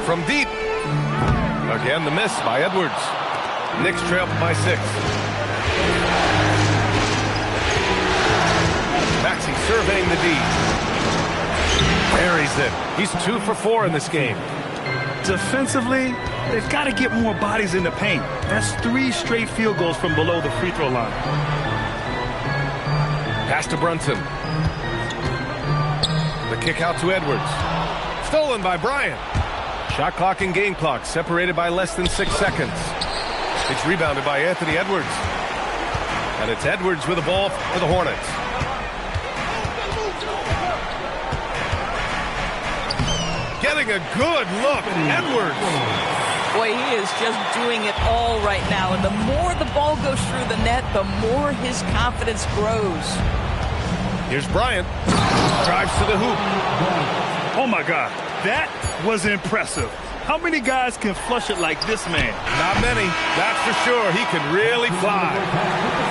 Speaker 7: From deep. Again, the miss by Edwards. Knicks trail by 6. Maxey surveying the D. Buries it. He's 2 for 4 in this game.
Speaker 8: Defensively, they've got to get more bodies in the paint. That's 3 straight field goals from below the free throw line.
Speaker 7: Pass to Brunson. The kick out to Edwards. Stolen by Bryant. Shot clock and game clock separated by less than 6 seconds. It's rebounded by Anthony Edwards. And it's Edwards with the ball for the Hornets. Getting a good look. Edwards.
Speaker 9: Boy, he is just doing it all right now. And the more the ball goes through the net, the more his confidence grows.
Speaker 7: Here's Bryant. Drives to the hoop.
Speaker 8: Oh, my God. That was impressive. How many guys can flush it like this man?
Speaker 7: Not many. That's for sure. He can really fly.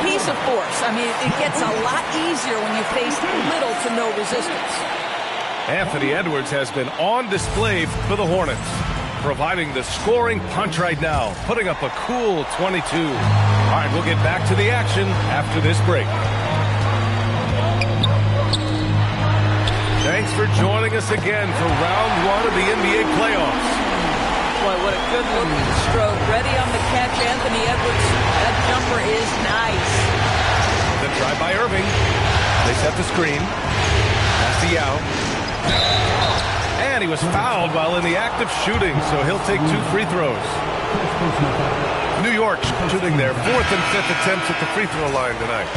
Speaker 9: He's a force. I mean, it gets a lot easier when you face little to no resistance.
Speaker 7: Anthony Edwards has been on display for the Hornets, providing the scoring punch right now, putting up a cool 22. All right, we'll get back to the action after this break. Thanks for joining us again for round 1 of the NBA playoffs.
Speaker 9: Boy, what a good-looking stroke. Ready on the catch, Anthony Edwards. That jumper is nice.
Speaker 7: The try by Irving. They set the screen. Pass to Yao. And he was fouled while in the act of shooting, so he'll take 2 free throws. New York shooting their 4th and 5th attempts at the free throw line tonight.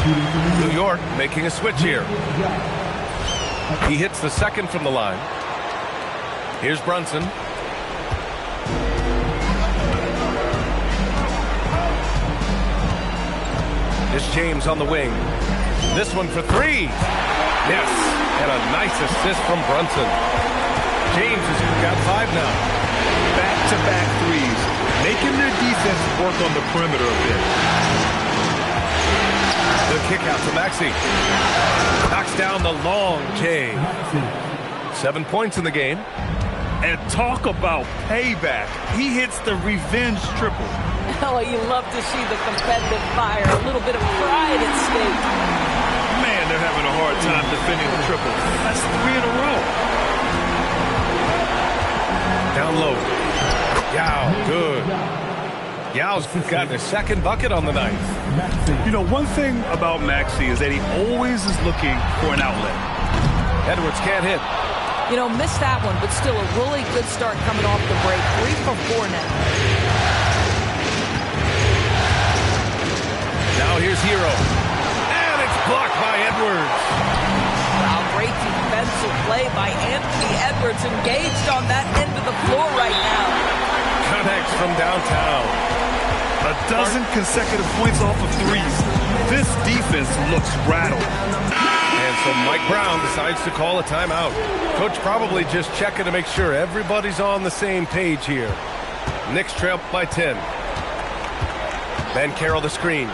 Speaker 7: New York making a switch here. He hits the 2nd from the line. Here's Brunson. Here's James on the wing. This one for 3. Yes, and a nice assist from Brunson. James has got 5 now.
Speaker 8: Back-to-back threes, making their defense work on the perimeter a bit.
Speaker 7: The kick out to Maxey. Knocks down the long J. 7 points in the game.
Speaker 8: And talk about payback. He hits the revenge triple.
Speaker 9: Oh, you love to see the competitive fire. A little bit of pride at stake.
Speaker 8: Man, they're having a hard time defending the triple. That's 3 in a row.
Speaker 7: Down low. Yao, good. Yao's got his 2nd bucket on the night.
Speaker 8: You know, one thing about Maxey is that he always is looking for an outlet.
Speaker 7: Edwards can't hit.
Speaker 9: You know, missed that one, but still a really good start coming off the break. 3 for 4 now.
Speaker 7: Now here's Hero. And it's blocked by Edwards.
Speaker 9: Wow, great defensive play by Anthony Edwards, engaged on that end of the floor right now.
Speaker 7: Connects from downtown.
Speaker 8: A dozen consecutive points off of threes. This defense looks rattled.
Speaker 7: And so Mike Brown decides to call a timeout. Coach probably just checking to make sure everybody's on the same page here. Knicks trail by 10. Ben Carroll the screen.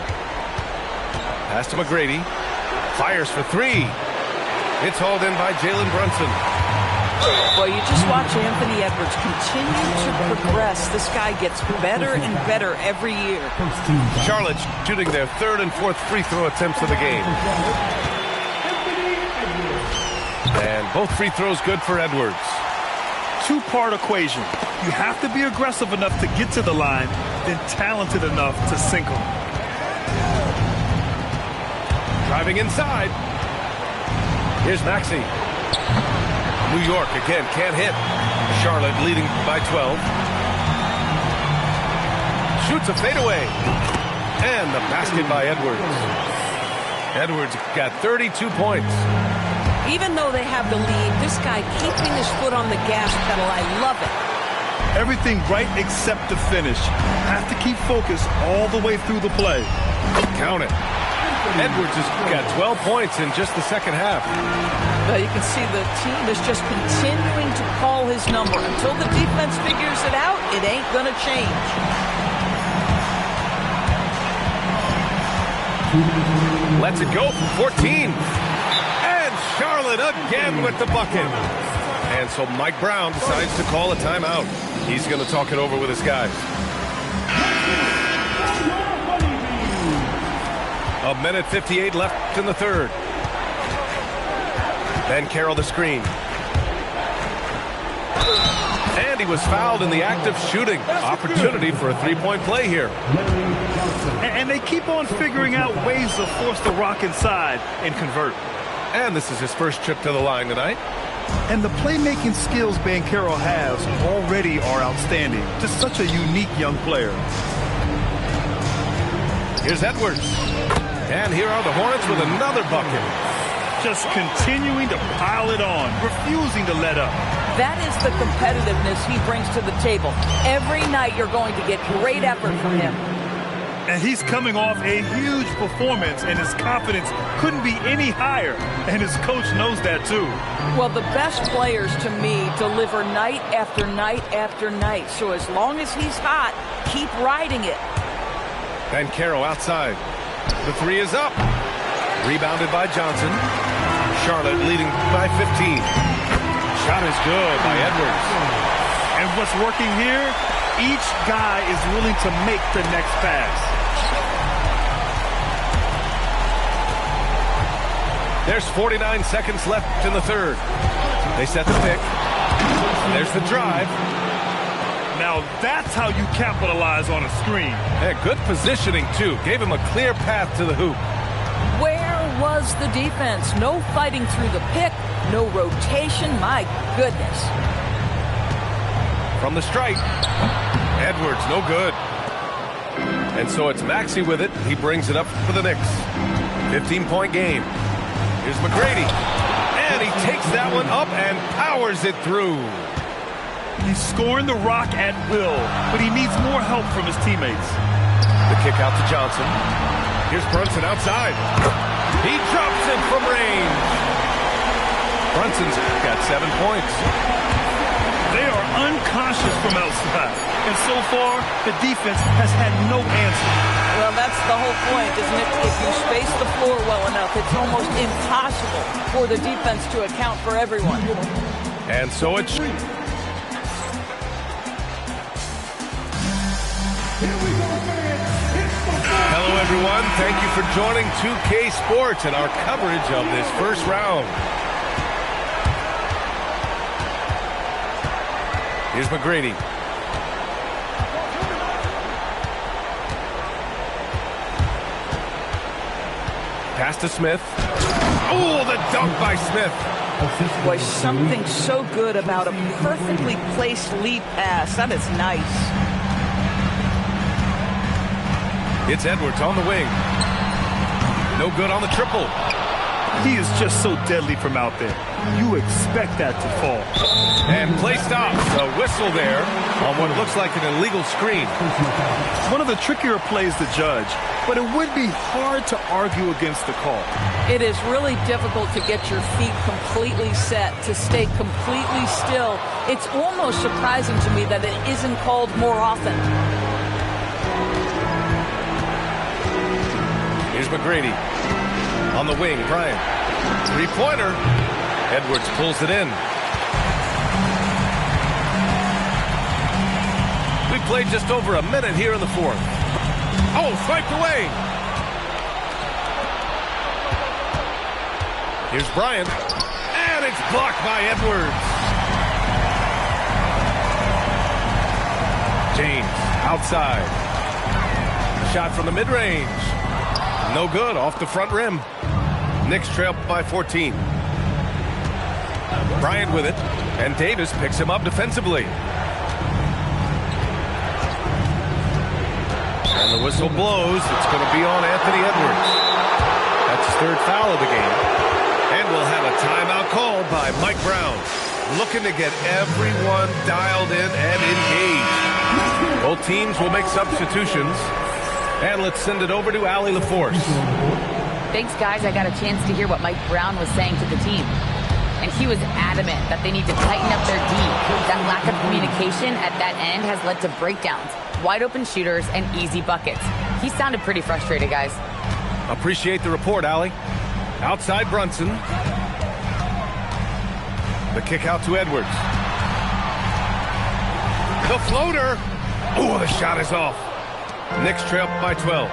Speaker 7: Pass to McGrady. Fires for 3. It's hauled in by Jalen Brunson.
Speaker 9: Well, you just watch Anthony Edwards continue to progress. This guy gets better and better every year.
Speaker 7: Charlotte shooting their 3rd and 4th free throw attempts of the game. And both free throws good for Edwards.
Speaker 8: 2-part equation. You have to be aggressive enough to get to the line, then talented enough to sink them.
Speaker 7: Driving inside. Here's Maxey. New York again can't hit. Charlotte leading by 12. Shoots a fadeaway. And the basket by Edwards. Edwards got 32 points.
Speaker 9: Even though they have the lead, this guy keeping his foot on the gas pedal, I love it.
Speaker 8: Everything right except the finish. Have to keep focused all the way through the play.
Speaker 7: Count it. Edwards has got 12 points in just the 2nd half.
Speaker 9: Well, you can see the team is just continuing to call his number. Until the defense figures it out, it ain't going to change.
Speaker 7: Lets it go from 14. And Charlotte again with the bucket. And so Mike Brown decides to call a timeout. He's going to talk it over with his guys. A minute 58 left in the third. Banchero the screen. And he was fouled in the act of shooting. Opportunity for a three-point play here.
Speaker 8: And they keep on figuring out ways to force the Rock inside and convert.
Speaker 7: And this is his first trip to the line tonight.
Speaker 8: And the playmaking skills Banchero has already are outstanding. Just such a unique young player.
Speaker 7: Here's Edwards. And here are the Hornets with another bucket.
Speaker 8: Just continuing to pile it on, refusing to let up.
Speaker 9: That is the competitiveness he brings to the table. Every night you're going to get great effort from him.
Speaker 8: And he's coming off a huge performance, and his confidence couldn't be any higher. And his coach knows that, too.
Speaker 9: Well, the best players, to me, deliver night after night after night. So as long as he's hot, keep riding it.
Speaker 7: Banchero outside. The three is up. Rebounded by Johnson. Charlotte leading by 15. Shot is good by Edwards.
Speaker 8: And what's working here? Each guy is willing to make the next pass.
Speaker 7: There's 49 seconds left in the third. They set the pick. There's the drive.
Speaker 8: Now that's how you capitalize on a screen.
Speaker 7: Yeah, good positioning, too. Gave him a clear path to the hoop.
Speaker 9: Where was the defense? No fighting through the pick, no rotation. My goodness.
Speaker 7: From the stripe. Edwards, no good. And so it's Maxey with it. He brings it up for the Knicks. 15-point game. Here's McGrady. And he takes that one up and powers it through.
Speaker 8: He's scoring the Rock at will, but he needs more help from his teammates.
Speaker 7: The kick out to Johnson. Here's Brunson outside. He drops it from range. Brunson's got 7 points.
Speaker 8: They are unconscious from outside. And so far, the defense has had no answer.
Speaker 9: Well, that's the whole point, isn't it? If you space the floor well enough, it's almost impossible for the defense to account for everyone.
Speaker 7: And so it's... Hello, everyone. Thank you for joining 2K Sports and our coverage of this first round. Here's McGrady. Pass to Smith. Oh, the dunk by Smith.
Speaker 9: Boy, something so good about a perfectly placed lead pass. That is nice.
Speaker 7: It's Edwards on the wing. No good on the triple.
Speaker 8: He is just so deadly from out there. You expect that to fall.
Speaker 7: And play stops. A whistle there on what looks like an illegal screen.
Speaker 8: One of the trickier plays to judge, but it would be hard to argue against the call.
Speaker 9: It is really difficult to get your feet completely set, to stay completely still. It's almost surprising to me that it isn't called more often.
Speaker 7: Here's McGrady. On the wing, Bryant. Three-pointer. Edwards pulls it in. We played just over a minute here in the fourth. Oh, swiped away. Here's Bryant. And it's blocked by Edwards. James, outside. Shot from the mid-range. No good, off the front rim. Knicks trail by 14. Bryant with it, and Davis picks him up defensively. And the whistle blows. It's going to be on Anthony Edwards. That's his third foul of the game. And we'll have a timeout called by Mike Brown, looking to get everyone dialed in and engaged. Both teams will make substitutions. And let's send it over to Allie LaForce.
Speaker 6: Thanks, guys. I got a chance to hear what Mike Brown was saying to the team. And he was adamant that they need to tighten up their D. That lack of communication at that end has led to breakdowns, wide open shooters, and easy buckets. He sounded pretty frustrated, guys.
Speaker 7: Appreciate the report, Allie. Outside Brunson. The kick out to Edwards. The floater. Oh, the shot is off. Knicks trail by 12.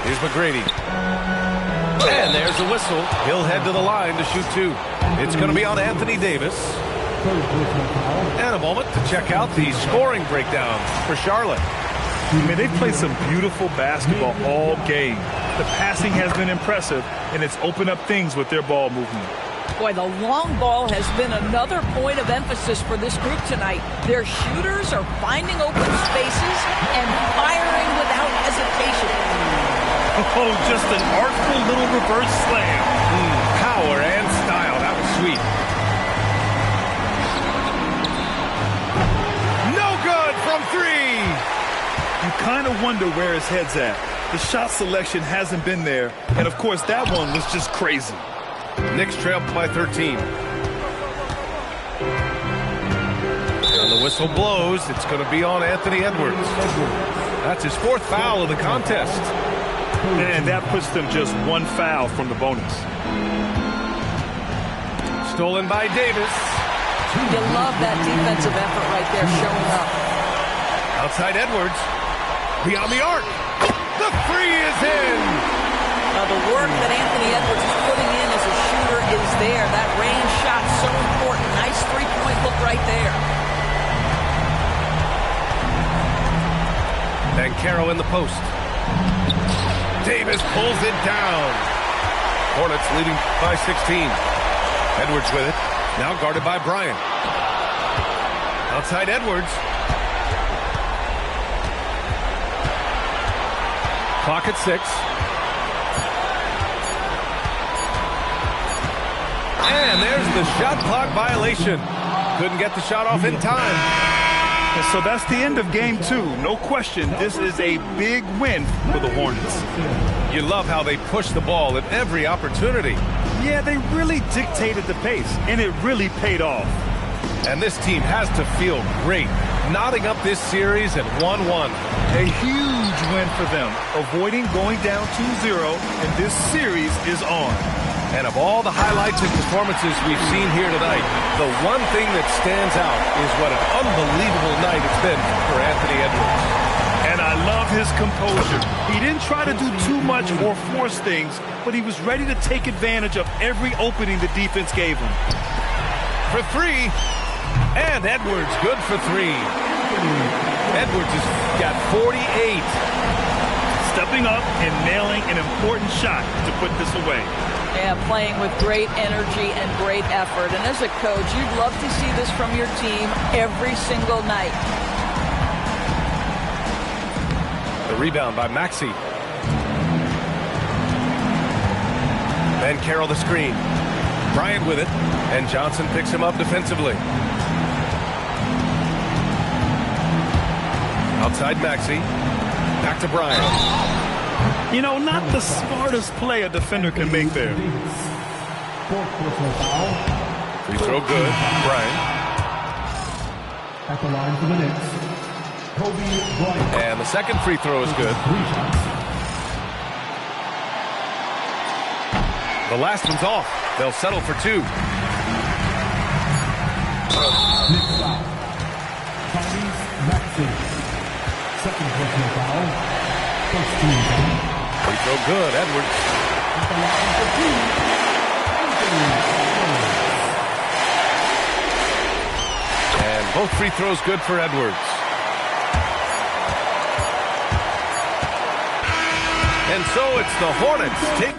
Speaker 7: Here's McGrady. And there's the whistle. He'll head to the line to shoot two. It's going to be on Anthony Davis. And a moment to check out the scoring breakdown for Charlotte.
Speaker 8: I mean, they've played some beautiful basketball all game. The passing has been impressive, and it's opened up things with their ball movement.
Speaker 9: Boy, the long ball has been another point of emphasis for this group tonight. Their shooters are finding open spaces and firing without hesitation.
Speaker 8: Oh, just an artful little reverse slam.
Speaker 7: Power and style. That was sweet. No good from three.
Speaker 8: You kind of wonder where his head's at. The shot selection hasn't been there, and of course that one was just crazy.
Speaker 7: Knicks trail by 13. And the whistle blows. It's going to be on Anthony Edwards. That's his fourth foul of the contest.
Speaker 8: And that puts them just one foul from the bonus.
Speaker 7: Stolen by Davis.
Speaker 9: You love that defensive effort right there showing up.
Speaker 7: Outside Edwards. Beyond the arc. The three is in.
Speaker 9: Now the work that Anthony Edwards is putting in as a shooter is there. That range shot so important. Nice three-point look right there.
Speaker 7: Banchero in the post. Davis pulls it down. Hornets leading by 16. Edwards with it. Now guarded by Bryant. Outside Edwards. Clock at 6. And there's the shot clock violation. Couldn't get the shot off in time.
Speaker 8: And so that's the end of game 2. No question, this is a big win for the Hornets.
Speaker 7: You love how they push the ball at every opportunity.
Speaker 8: Yeah, they really dictated the pace, and it really paid off.
Speaker 7: And this team has to feel great, knotting up this series at 1-1.
Speaker 8: A huge win for them, avoiding going down 2-0, and this series is on.
Speaker 7: And of all the highlights and performances we've seen here tonight, the one thing that stands out is what an unbelievable night it's been for Anthony Edwards.
Speaker 8: And I love his composure. He didn't try to do too much or force things, but he was ready to take advantage of every opening the defense gave him.
Speaker 7: For three, and Edwards good for three. Edwards has got 48.
Speaker 8: Stepping up and nailing an important shot to put this away.
Speaker 9: Yeah, playing with great energy and great effort. And as a coach, you'd love to see this from your team every single night.
Speaker 7: The rebound by Maxey. Banchero the screen. Bryant with it, and Johnson picks him up defensively. Outside Maxey. Back to Bryant.
Speaker 8: You know, not the smartest play a defender can make there.
Speaker 7: Free throw good. Bryant.
Speaker 5: At the line for the Knicks, Kobe Bryant.
Speaker 7: And the second free throw is good. The last one's off. They'll settle for two.
Speaker 5: Knicks foul. Tyrese Maxey. Second personal foul. First team foul.
Speaker 7: Free throw good. Edwards.
Speaker 5: At the line for two, Anthony Edwards.
Speaker 7: And both free throws good for Edwards. And so it's the Hornets take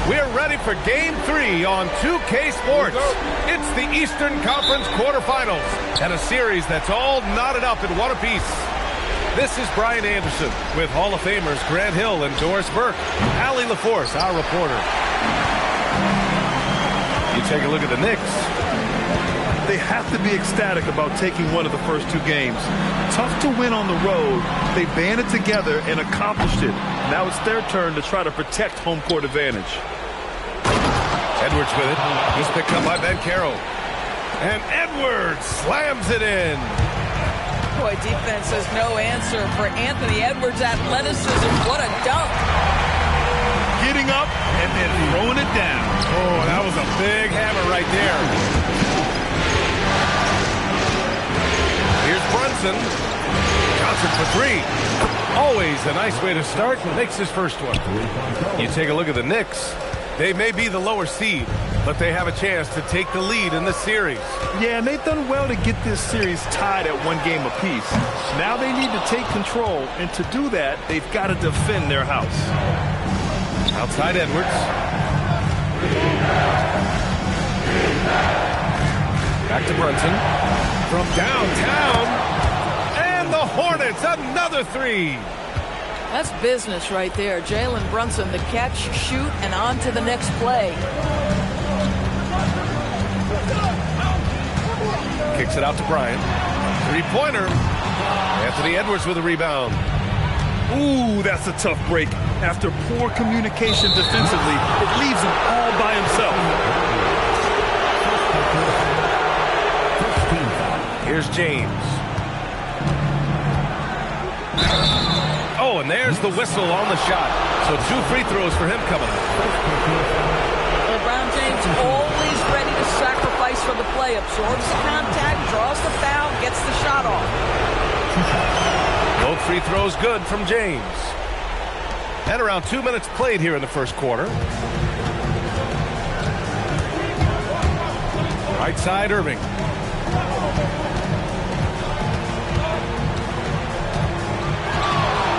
Speaker 7: We're ready for Game 3 on 2K Sports. It's the Eastern Conference quarterfinals and a series that's all knotted up in one apiece. This is Brian Anderson with Hall of Famers Grant Hill and Doris Burke. Allie LaForce, our reporter. You take a look at the Knicks.
Speaker 8: They have to be ecstatic about taking one of the first two games. Tough to win on the road. They banded together and accomplished it. Now it's their turn to try to protect home court advantage.
Speaker 7: Edwards with it. He's picked up by Banchero. And Edwards slams it in.
Speaker 9: Boy, defense has no answer for Anthony Edwards' athleticism. What a dunk.
Speaker 8: Getting up and then throwing it down.
Speaker 7: Oh, that was a big hammer right there. Here's Brunson. Johnson for three. Always a nice way to start. Makes his first one. You take a look at the Knicks. They may be the lower seed, but they have a chance to take the lead in the series.
Speaker 8: Yeah, and they've done well to get this series tied at one game apiece. Now they need to take control, and to do that, they've got to defend their house.
Speaker 7: Outside Edwards. Back to Brunson. From downtown. And the Hornets, another three.
Speaker 9: That's business right there. Jalen Brunson, the catch, shoot, and on to the next play.
Speaker 7: Kicks it out to Bryant. Three-pointer. Anthony Edwards with a rebound.
Speaker 8: Ooh, that's a tough break. After poor communication defensively, it leaves him all by himself.
Speaker 7: Here's James. Oh, and there's the whistle on the shot. So 2 free throws for him coming.
Speaker 9: LeBron James always ready to sacrifice for the play. Absorbs the contact, draws the foul, gets the shot off.
Speaker 7: Both free throws good from James. And around 2 minutes played here in the first quarter. Right side, Irving.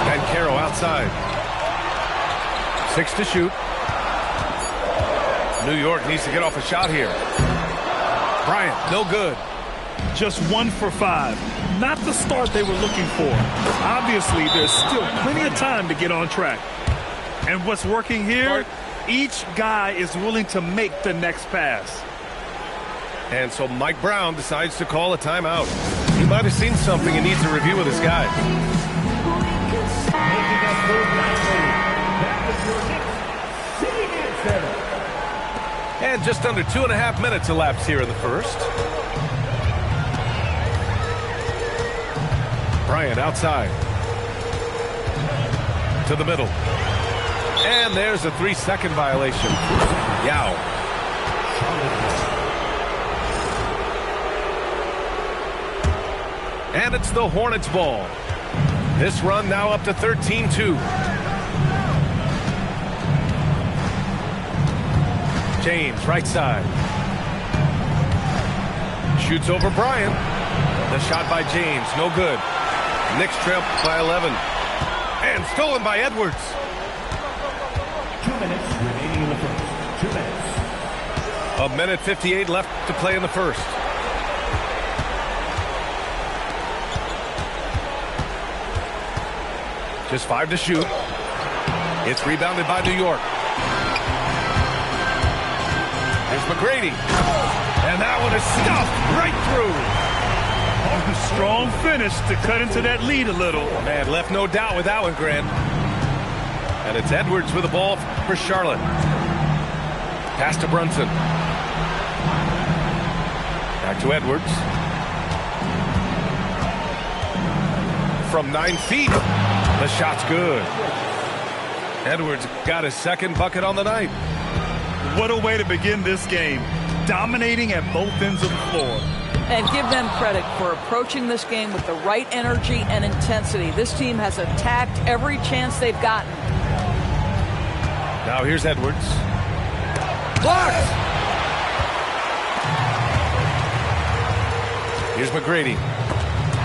Speaker 7: Banchero outside. 6 to shoot. New York needs to get off a shot here. Bryant, no good.
Speaker 8: Just 1 for 5. Not the start they were looking for. Obviously, there's still plenty of time to get on track. And what's working here, each guy is willing to make the next pass.
Speaker 7: And so Mike Brown decides to call a timeout. He might have seen something and needs to review with his guys. And just under 2.5 minutes elapsed here in the first. Bryant outside. To the middle. And there's a 3-second violation. Yao. And it's the Hornets ball. This run now up to 13-2. James, right side. Shoots over Bryant. The shot by James, no good. Knicks trail by 11. And stolen by Edwards.
Speaker 5: 2 minutes remaining in the first. 2 minutes.
Speaker 7: 1:58 left to play in the first. Just 5 to shoot. It's rebounded by New York. Here's McGrady. And that one is stuffed right through.
Speaker 8: A strong finish to cut into that lead a little.
Speaker 7: Man, left no doubt with that one, Grant. And it's Edwards with the ball for Charlotte. Pass to Brunson. Back to Edwards. From 9 feet. The shot's good. Edwards got his second bucket on the night.
Speaker 8: What a way to begin this game. Dominating at both ends of the floor.
Speaker 9: And give them credit for approaching this game with the right energy and intensity. This team has attacked every chance they've gotten.
Speaker 7: Now here's Edwards. Blocked! Here's McGrady.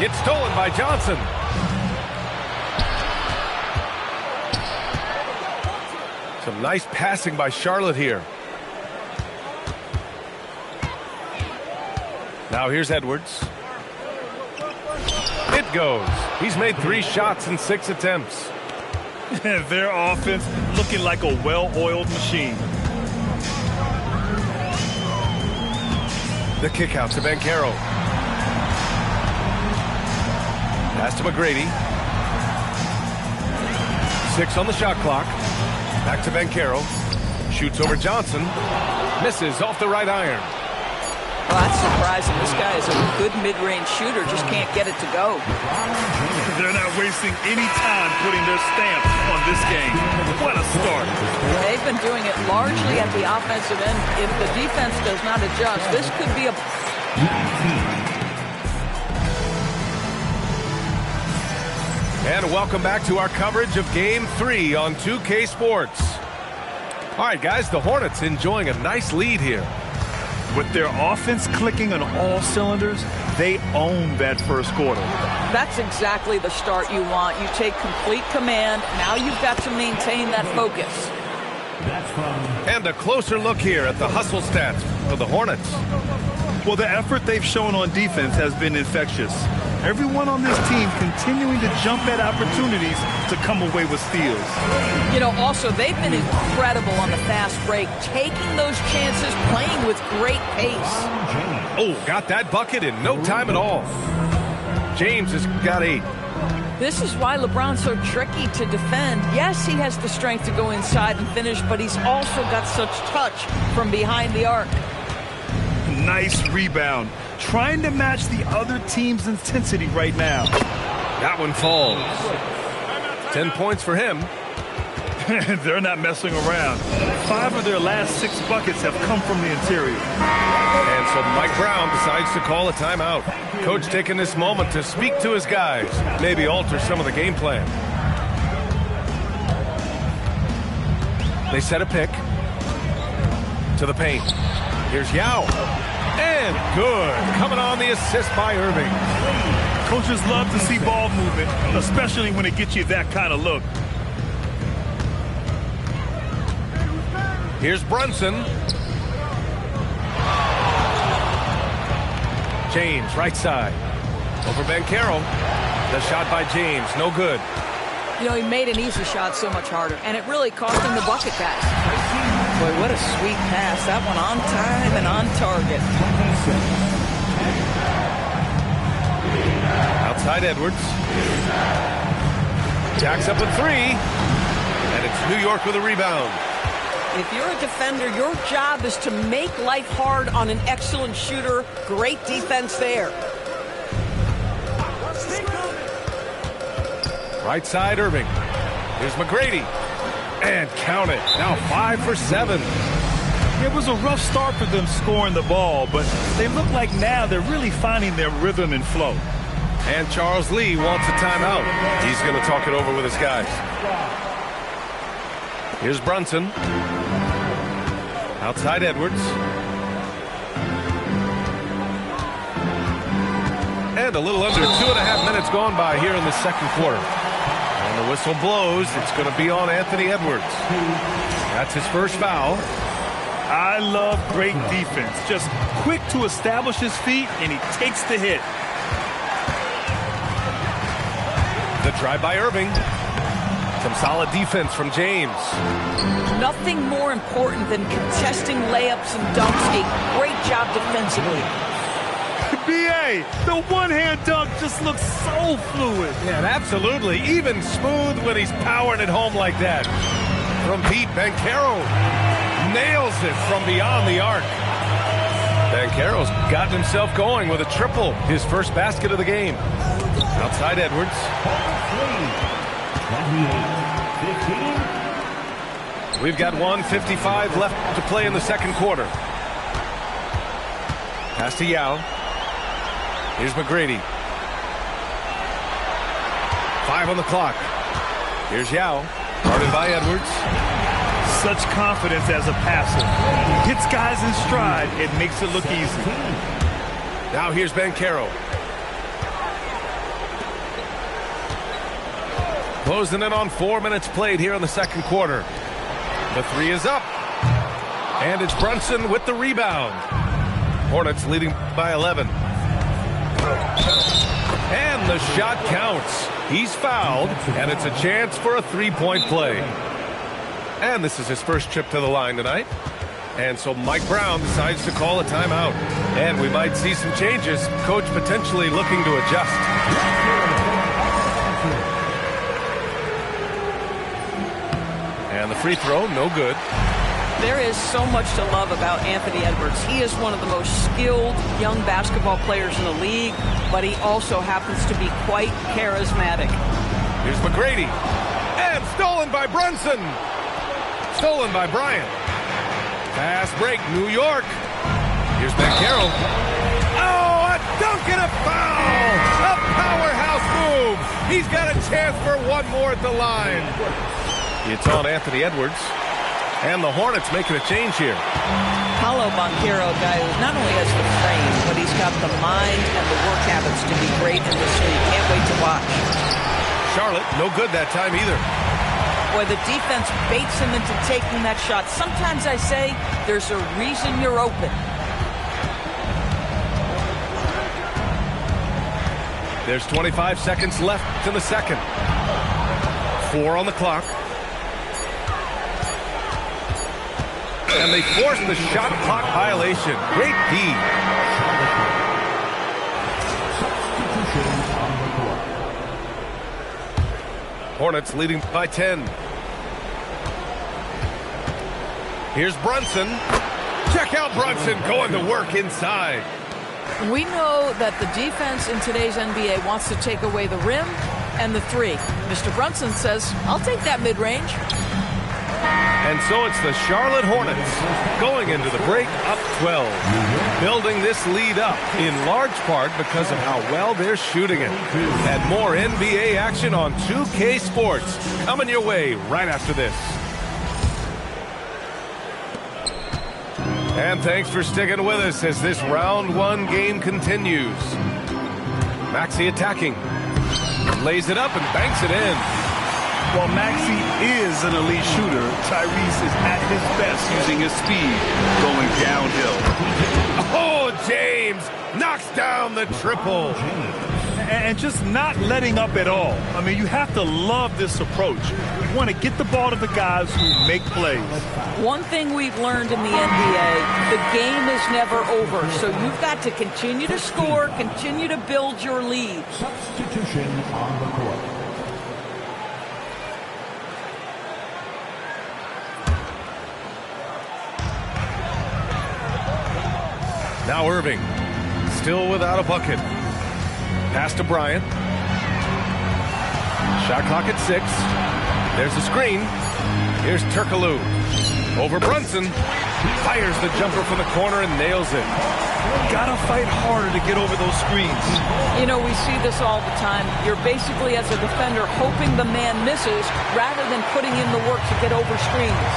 Speaker 7: It's stolen by Johnson. Some nice passing by Charlotte here. Now here's Edwards. It goes. He's made 3 shots in 6 attempts.
Speaker 8: Their offense looking like a well-oiled machine.
Speaker 7: The kick out to Banchero. Pass to McGrady. 6 on the shot clock. Back to Banchero. Shoots over Johnson. Misses off the right iron.
Speaker 9: Well, that's surprising. This guy is a good mid-range shooter, just can't get it to go.
Speaker 8: They're not wasting any time putting their stamp on this game. What a start.
Speaker 9: They've been doing it largely at the offensive end. If the defense does not adjust, this could be a...
Speaker 7: And welcome back to our coverage of Game 3 on 2K Sports. All right, guys, the Hornets enjoying a nice lead here.
Speaker 8: With their offense clicking on all cylinders, they own that first quarter.
Speaker 9: That's exactly the start you want. You take complete command. Now you've got to maintain that focus.
Speaker 7: And a closer look here at the hustle stats for the Hornets.
Speaker 8: Well, the effort they've shown on defense has been infectious. Everyone on this team continuing to jump at opportunities to come away with steals.
Speaker 9: You know, also, they've been incredible on the fast break, taking those chances, playing with great pace.
Speaker 7: Oh, got that bucket in no time at all. James has got 8.
Speaker 9: This is why LeBron's so tricky to defend. Yes, he has the strength to go inside and finish, but he's also got such touch from behind the arc.
Speaker 8: Nice rebound. Trying to match the other team's intensity right now.
Speaker 7: That one falls. 10 points for him.
Speaker 8: They're not messing around. 5 of their last 6 buckets have come from the interior.
Speaker 7: And so Mike Brown decides to call a timeout. Coach taking this moment to speak to his guys, maybe alter some of the game plan. They set a pick to the paint. Here's Yao. And good. Coming on the assist by Irving.
Speaker 8: Coaches love to see ball movement, especially when it gets you that kind of look.
Speaker 7: Here's Brunson. James, right side. Over Banchero. The shot by James, no good.
Speaker 9: You know, he made an easy shot so much harder, and it really cost him the bucket pass. Boy, what a sweet pass. That one on time and on target.
Speaker 7: Outside Edwards. Jacks up with 3. And it's New York with a rebound.
Speaker 9: If you're a defender, your job is to make life hard on an excellent shooter. Great defense there.
Speaker 7: Right side, Irving. Here's McGrady. And count it. Now 5 for 7.
Speaker 8: It was a rough start for them scoring the ball, but they look like now they're really finding their rhythm and flow.
Speaker 7: And Charles Lee wants a timeout. He's going to talk it over with his guys. Here's Brunson. Outside Edwards. And a little under 2.5 minutes gone by here in the second quarter. And the whistle blows. It's going to be on Anthony Edwards. That's his first foul.
Speaker 8: I love great defense. Just quick to establish his feet, and he takes the hit.
Speaker 7: The drive by Irving. Some solid defense from James.
Speaker 9: Nothing more important than contesting layups and dunks. A great job defensively.
Speaker 8: B.A., the one-hand dunk just looks so fluid.
Speaker 7: Yeah, absolutely. Even smooth when he's powering it home like that. From Pete Banchero. Nails it from beyond the arc. Banchero's gotten himself going with a triple. His first basket of the game. Outside Edwards. We've got 1:55 left to play in the second quarter. Pass to Yao. Here's McGrady. 5 on the clock. Here's Yao. Guarded by Edwards.
Speaker 8: Such confidence as a passer. He hits guys in stride. It makes it look easy.
Speaker 7: Now here's Banchero. Closing in on 4 minutes played here in the second quarter. The three is up. And it's Brunson with the rebound. Hornets leading by 11. And the shot counts. He's fouled, and it's a chance for a three-point play. And this is his first trip to the line tonight. And so Mike Brown decides to call a timeout. And we might see some changes. Coach potentially looking to adjust. And the free throw, no good.
Speaker 9: There is so much to love about Anthony Edwards. He is one of the most skilled young basketball players in the league, but he also happens to be quite charismatic.
Speaker 7: Here's McGrady. And stolen by Brunson. Stolen by Bryant. Fast break, New York. Here's Banchero. Oh, a dunk and a foul! A powerhouse move. He's got a chance for one more at the line. It's on Anthony Edwards. And the Hornets making a change here.
Speaker 9: Paolo Banchero, a guy who not only has the frame, but he's got the mind and the work habits to be great in this league. Can't wait to watch.
Speaker 7: Charlotte, no good that time either.
Speaker 9: Boy, the defense baits him into taking that shot. Sometimes I say there's a reason you're open.
Speaker 7: There's 25 seconds left in the second. 4 on the clock. And they force the shot clock violation. Great D. Hornets leading by 10. Here's Brunson. Check out Brunson going to work inside.
Speaker 9: We know that the defense in today's NBA wants to take away the rim and the three. Mr. Brunson says, I'll take that mid-range.
Speaker 7: And so it's the Charlotte Hornets going into the break up 12. Building this lead up in large part because of how well they're shooting it. And more NBA action on 2K Sports coming your way right after this. And thanks for sticking with us as this round one game continues. Maxey attacking. Lays it up and banks it in.
Speaker 8: While Maxey is an elite shooter, Tyrese is at his best using his speed, going downhill.
Speaker 7: Oh, James knocks down the triple.
Speaker 8: And just not letting up at all. I mean, you have to love this approach. You want to get the ball to the guys who make plays.
Speaker 9: One thing we've learned in the NBA, the game is never over. So you've got to continue to score, continue to build your lead.
Speaker 5: Substitution on the court.
Speaker 7: Now Irving, still without a bucket. Pass to Bryant. Shot clock at 6. There's the screen. Here's Turkoglu. Over Brunson. Fires the jumper from the corner and nails it.
Speaker 8: Gotta fight harder to get over those screens.
Speaker 9: You know, we see this all the time. You're basically, as a defender, hoping the man misses rather than putting in the work to get over screens.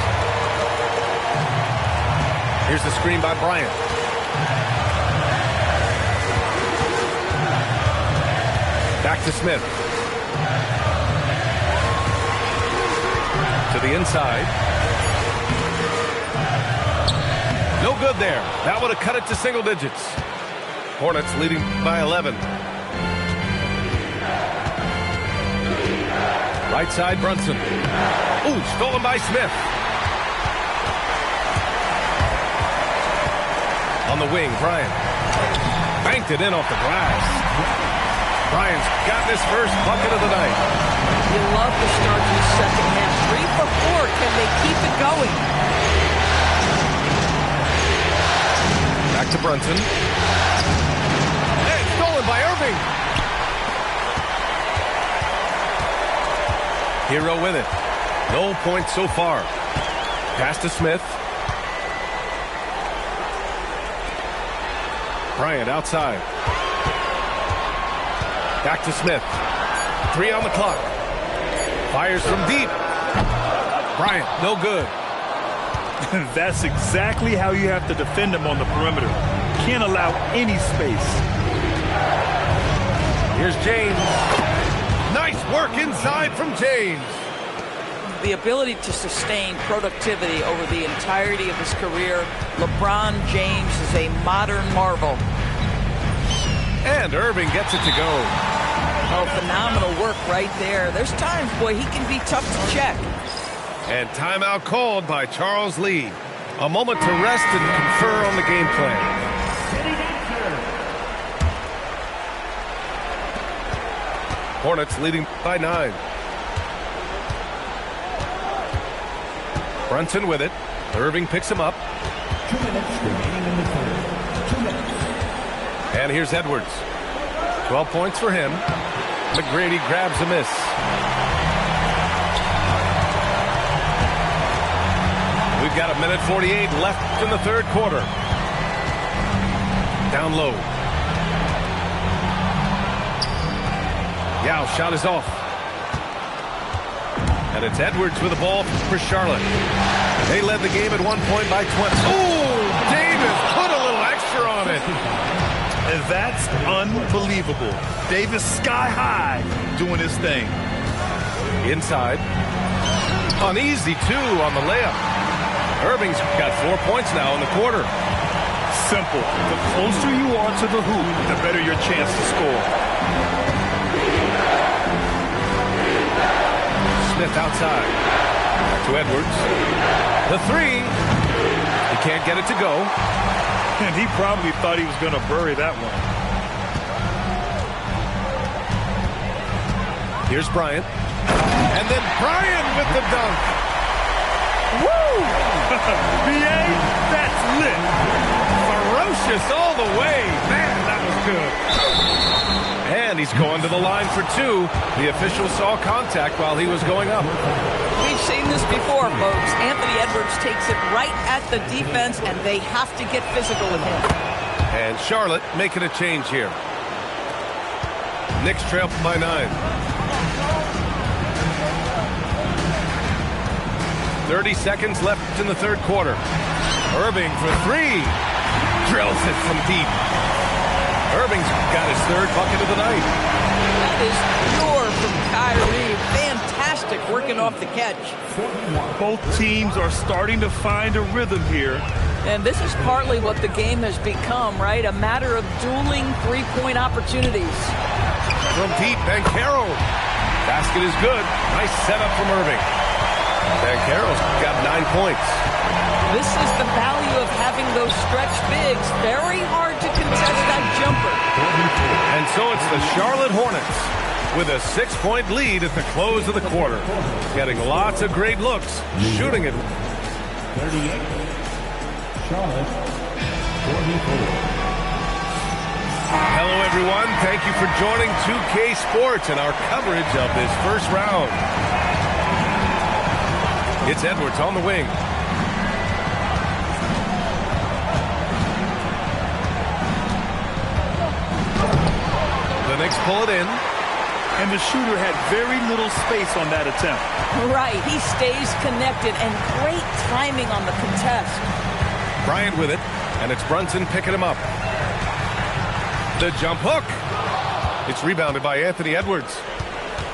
Speaker 7: Here's the screen by Bryant. Back to Smith. To the inside. No good there. That would have cut it to single digits. Hornets leading by 11. Right side, Brunson. Ooh, stolen by Smith. On the wing, Bryant. Banked it in off the glass. Bryant's got his first bucket of the night.
Speaker 9: You love the start to the second half. 3 for 4. Can they keep it going?
Speaker 7: Back to Brunson. And stolen by Irving. Hero with it. No points so far. Pass to Smith. Bryant outside. Back to Smith. 3 on the clock. Fires from deep. Bryant, no good.
Speaker 8: That's exactly how you have to defend him on the perimeter. Can't allow any space.
Speaker 7: Here's James. Nice work inside from James.
Speaker 9: The ability to sustain productivity over the entirety of his career, LeBron James is a modern marvel.
Speaker 7: And Irving gets it to go.
Speaker 9: Oh, phenomenal work right there. There's times, boy, he can be tough to check.
Speaker 7: And timeout called by Charles Lee. A moment to rest and confer on the game plan. Hornets leading by 9. Brunson with it. Irving picks him up.
Speaker 5: 2 minutes remaining in the third. 2 minutes.
Speaker 7: And here's Edwards. 12 points for him. McGrady grabs a miss. We've got 1:48 left in the third quarter. Down low. Yao shot is off. And it's Edwards with the ball for Charlotte. They led the game at 1 point by 20. Oh, Davis put a little extra on it.
Speaker 8: And that's unbelievable. Davis sky high doing his thing.
Speaker 7: Inside. Uneasy, too, on the layup. Irving's got 4 points now in the quarter.
Speaker 8: Simple. The closer you are to the hoop, the better your chance to score.
Speaker 7: Smith outside. To Edwards. The 3. He can't get it to go.
Speaker 8: And he probably thought he was going to bury that one.
Speaker 7: Here's Bryant. And then Bryant with the dunk.
Speaker 8: Woo! B.A., that's lit.
Speaker 7: Ferocious all the way. Man, that was good. And he's going to the line for 2. The official saw contact while he was going up.
Speaker 9: We've seen this before, folks. Anthony Edwards takes it right at the defense, and they have to get physical with him.
Speaker 7: And Charlotte making a change here. Knicks trail by 9. 30 seconds left in the third quarter. Irving for 3. Drills it from deep. Irving's got his 3rd bucket of the night.
Speaker 9: That is pure from Kyrie. Fantastic working off the catch.
Speaker 8: Both teams are starting to find a rhythm here.
Speaker 9: And this is partly what the game has become, right? A matter of dueling three-point opportunities.
Speaker 7: From deep, Banchero. Basket is good. Nice setup from Irving. Banchero's got 9 points.
Speaker 9: This is the value of having those stretch bigs. Very hard to contest that jumper.
Speaker 7: And so it's the Charlotte Hornets with a 6-point lead at the close of the quarter. Getting lots of great looks, shooting it.
Speaker 5: 38. Charlotte, 44.
Speaker 7: Hello, everyone. Thank you for joining 2K Sports and our coverage of this first round. It's Edwards on the wing. The Knicks pull it in.
Speaker 8: And the shooter had very little space on that attempt.
Speaker 9: Right. He stays connected, and great timing on the contest.
Speaker 7: Bryant with it, and it's Brunson picking him up. The jump hook. It's rebounded by Anthony Edwards.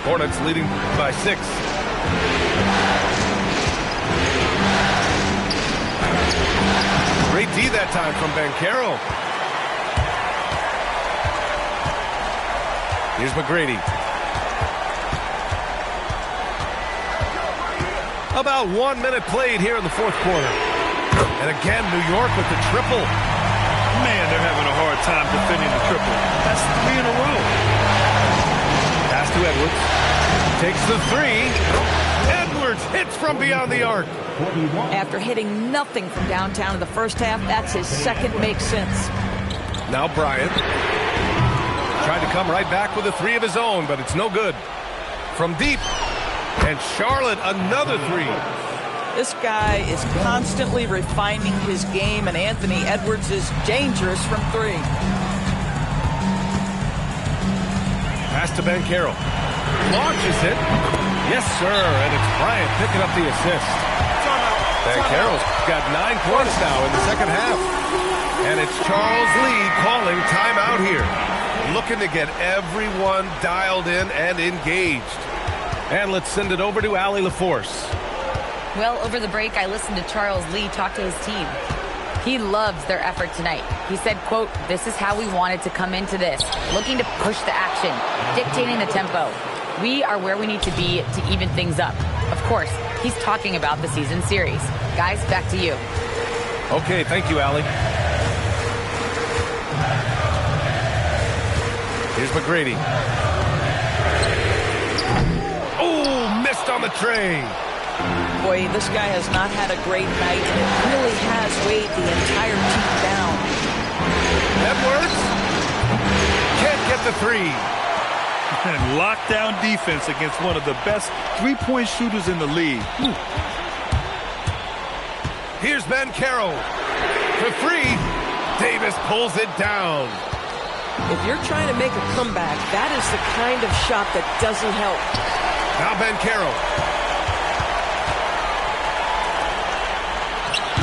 Speaker 7: Hornets leading by 6. Great D that time from Banchero. Here's McGrady. About 1 minute played here in the fourth quarter. And again, New York with the triple.
Speaker 8: Man, they're having a hard time defending the triple. That's 3 in a row.
Speaker 7: Pass to Edwards. Takes the 3. Edwards hits from beyond the arc.
Speaker 9: After hitting nothing from downtown in the first half, that's his second make since.
Speaker 7: Now Bryant. Tried to come right back with a 3 of his own, but it's no good. From deep. And Charlotte, another 3.
Speaker 9: This guy is constantly refining his game, and Anthony Edwards is dangerous from 3.
Speaker 7: Pass to Banchero. Launches it. Yes, sir. And it's Bryant picking up the assist. Banchero's got 9 points now in the second half. And it's Charles Lee calling timeout here. Looking to get everyone dialed in and engaged. And let's send it over to Allie LaForce.
Speaker 6: Well, over the break, I listened to Charles Lee talk to his team. He loves their effort tonight. He said, quote, "This is how we wanted to come into this, looking to push the action, dictating the tempo. We are where we need to be to even things up." Of course, he's talking about the season series. Guys, back to you.
Speaker 7: Okay, thank you, Allie. Here's McGrady. Oh, missed on the tray.
Speaker 9: Boy, this guy has not had a great night, and it really has weighed the entire team down.
Speaker 7: Edwards can't get the three.
Speaker 8: And lockdown defense against one of the best three-point shooters in the league.
Speaker 7: Here's Banchero. For three, Davis pulls it down.
Speaker 9: If you're trying to make a comeback, that is the kind of shot that doesn't help.
Speaker 7: Now Banchero.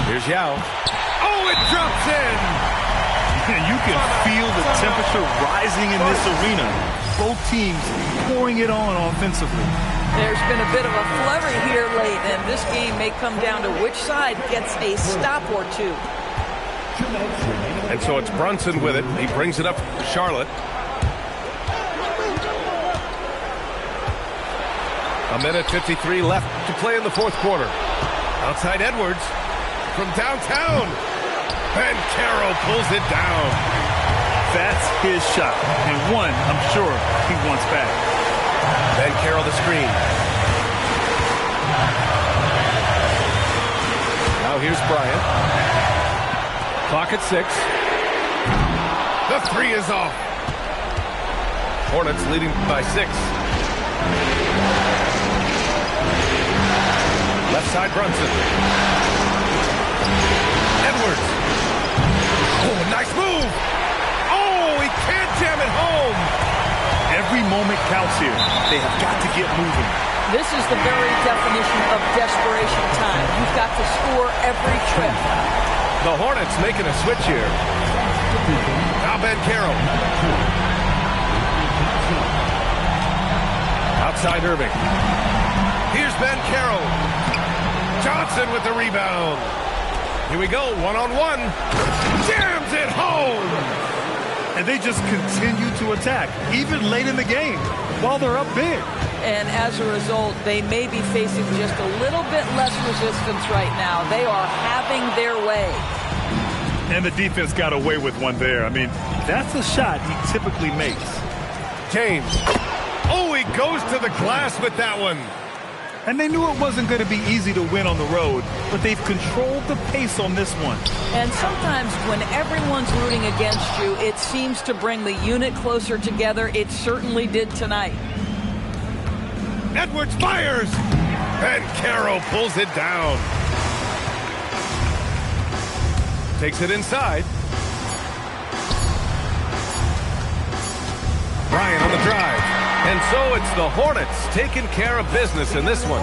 Speaker 7: Here's Yao. Oh, it drops in.
Speaker 8: And you can feel the temperature rising in this arena. Both teams pouring it on offensively.
Speaker 9: There's been a bit of a flurry here late, and this game may come down to which side gets a stop or two.
Speaker 7: And so it's Brunson with it. He brings it up to Charlotte. A minute 53 left to play in the fourth quarter. Outside Edwards from downtown. Banchero pulls it down.
Speaker 8: That's his shot, and one I'm sure he wants back.
Speaker 7: Banchero the screen. Now here's Bryant. Clock at 6. The three is off. Hornets leading by 6. Left side Brunson. Edwards. Oh, nice move. Oh, he can't jam it home.
Speaker 8: Every moment counts here. They have got to get moving.
Speaker 9: This is the very definition of desperation time. You've got to score every trip.
Speaker 7: The Hornets making a switch here. Now Banchero. Outside Irving. Here's Banchero. Johnson with the rebound. Here we go, one-on-one. Jams it home.
Speaker 8: And they just continue to attack, even late in the game, while they're up big.
Speaker 9: And as a result, they may be facing just a little bit less resistance right now. They are having their way.
Speaker 8: And the defense got away with one there. I mean, that's a shot he typically makes.
Speaker 7: James. Oh, he goes to the glass with that one.
Speaker 8: And they knew it wasn't going to be easy to win on the road, but they've controlled the pace on this one.
Speaker 9: And sometimes when everyone's rooting against you, it seems to bring the unit closer together. It certainly did tonight.
Speaker 7: Edwards fires. Banchero pulls it down. Takes it inside. Bryant on the drive. And so it's the Hornets taking care of business in this one.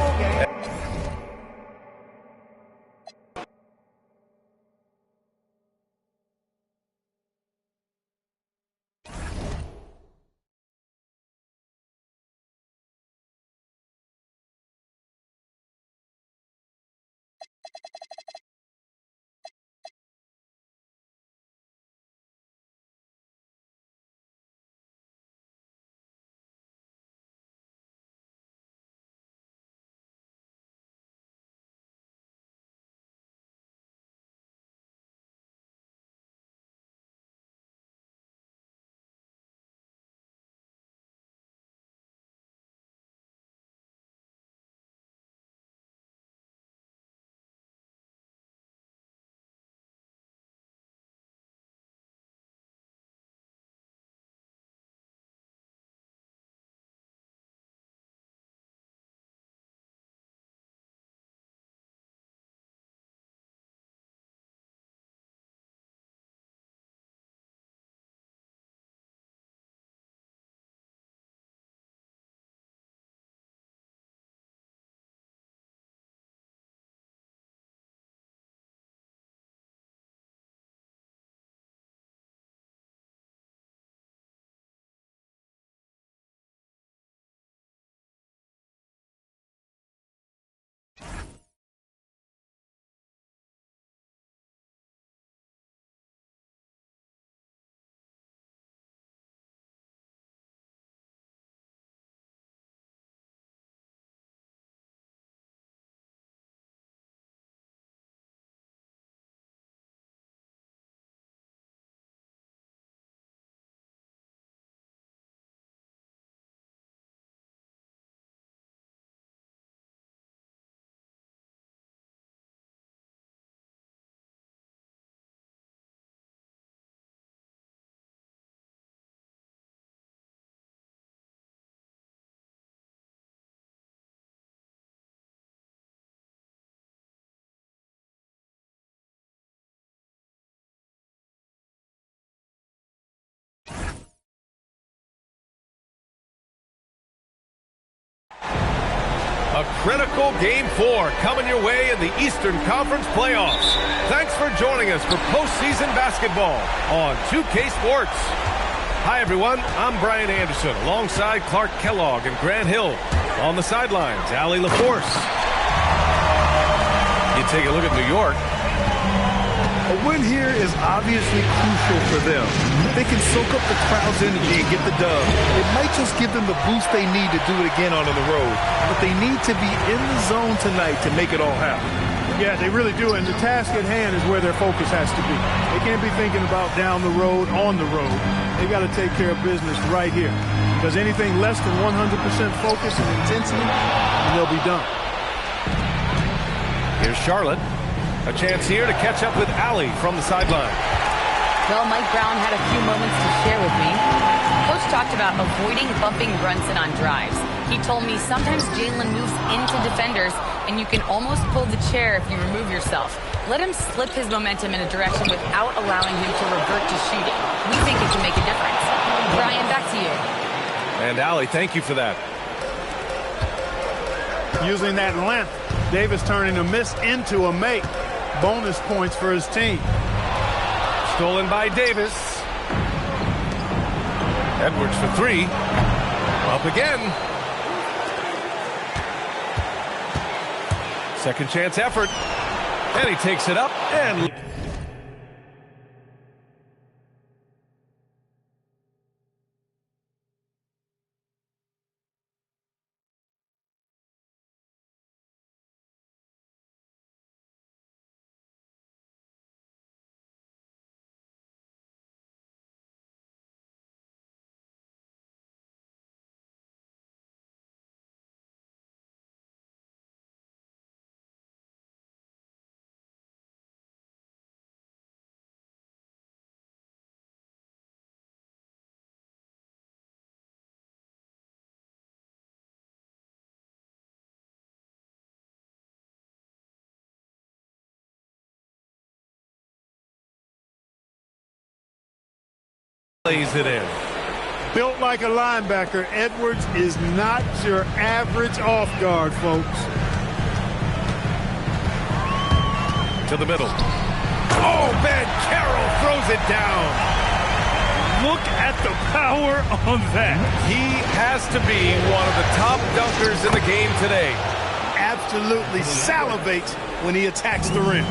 Speaker 7: A critical Game 4 coming your way in the Eastern Conference playoffs. Thanks for joining us for postseason basketball on 2K Sports. Hi, everyone. I'm Brian Anderson alongside Clark Kellogg and Grant Hill. On the sidelines, Allie LaForce. You take a look at New York.
Speaker 8: A win here is obviously crucial for them. They can soak up the crowd's energy and get the dub. It might just give them the boost they need to do it again on the road. But they need to be in the zone tonight to make it all happen.
Speaker 3: Yeah, they really do, and the task at hand is where their focus has to be. They can't be thinking about down the road, on the road. They got to take care of business right here. Because anything less than 100% focus and intensity, and they'll be done.
Speaker 7: Here's Charlotte. A chance here to catch up with Allie from the sideline.
Speaker 6: Well, Mike Brown had a few moments to share with me. Coach talked about avoiding bumping Brunson on drives. He told me sometimes Jalen moves into defenders, and you can almost pull the chair if you remove yourself. Let him slip his momentum in a direction without allowing him to revert to shooting. We think it can make a difference. Brian, back to you.
Speaker 7: And Allie, thank you for that.
Speaker 3: Using that length, Davis turning a miss into a make. Bonus points for his team.
Speaker 7: Stolen by Davis. Edwards for three. Up again. Second chance effort. And he takes it up and... lays it in.
Speaker 3: Built like a linebacker, Edwards is not your average off guard, folks.
Speaker 7: To the middle. Oh, Ben Carroll throws it down.
Speaker 8: Look at the power on that.
Speaker 7: He has to be one of the top dunkers in the game today.
Speaker 3: Absolutely salivates when he attacks the rim.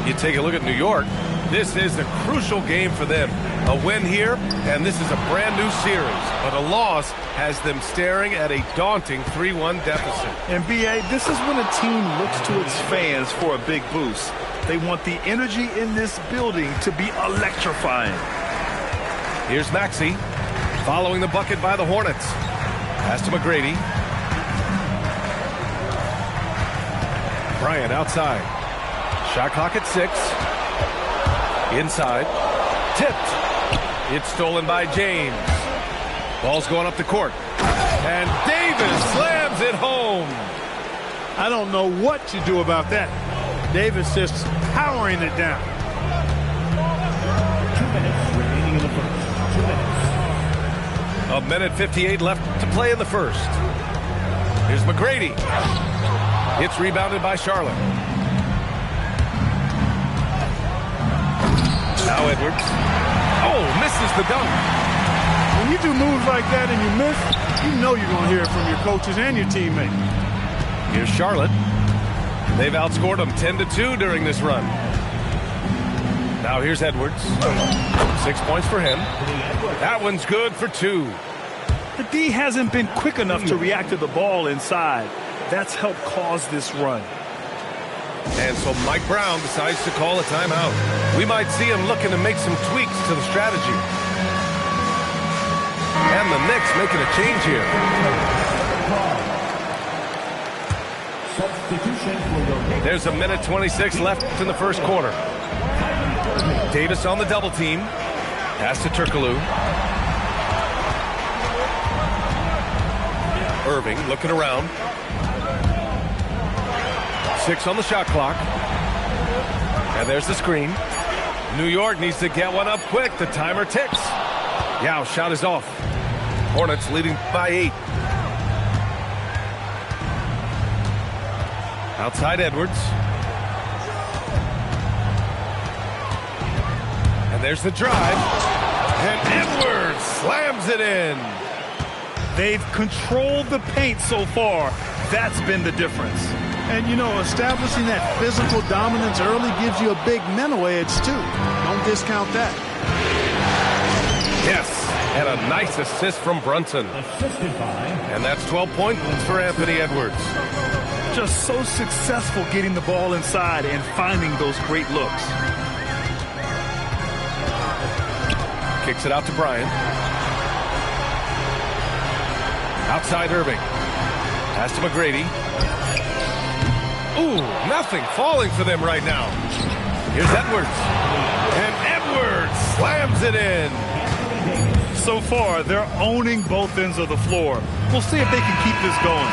Speaker 7: You take a look at New York. This is a crucial game for them. A win here, and this is a brand new series. But a loss has them staring at a daunting 3-1 deficit.
Speaker 8: And B.A., this is when a team looks to its fans for a big boost. They want the energy in this building to be electrifying.
Speaker 7: Here's Maxey, following the bucket by the Hornets. Pass to McGrady. Bryant outside. Shot clock at 6. Inside. Tipped. It's stolen by James. Ball's going up the court. And Davis slams it home.
Speaker 3: I don't know what you do about that. Davis just powering it down.
Speaker 5: 2 minutes remaining in the first. 2 minutes.
Speaker 7: A minute 58 left to play in the first. Here's McGrady. It's rebounded by Charlotte. Now Edwards. Oh, misses the dunk.
Speaker 3: When you do moves like that and you miss, you know you're going to hear it from your coaches and your teammates.
Speaker 7: Here's Charlotte. They've outscored them 10-2 during this run. Now here's Edwards. 6 points for him. That one's good for 2.
Speaker 8: The D hasn't been quick enough to react to the ball inside. That's helped cause this run.
Speaker 7: And so Mike Brown decides to call a timeout. We might see him looking to make some tweaks to the strategy. And the Knicks making a change here. There's a minute 26 left in the first quarter. Davis on the double team. Pass to Turkoglu. Irving looking around. 6 on the shot clock. And there's the screen. New York needs to get one up quick. The timer ticks. Yao shot is off. Hornets leading by 8. Outside Edwards. And there's the drive. And Edwards slams it in.
Speaker 8: They've controlled the paint so far. That's been the difference.
Speaker 3: And, you know, establishing that physical dominance early gives you a big mental edge, too. Don't discount that.
Speaker 7: Yes, and a nice assist from Brunson. And that's 12 points for Anthony Edwards.
Speaker 8: Just so successful getting the ball inside and finding those great looks.
Speaker 7: Kicks it out to Bryant. Outside Irving. Pass to McGrady. Ooh, nothing falling for them right now. Here's Edwards. And Edwards slams it in.
Speaker 8: So far, they're owning both ends of the floor. We'll see if they can keep this going.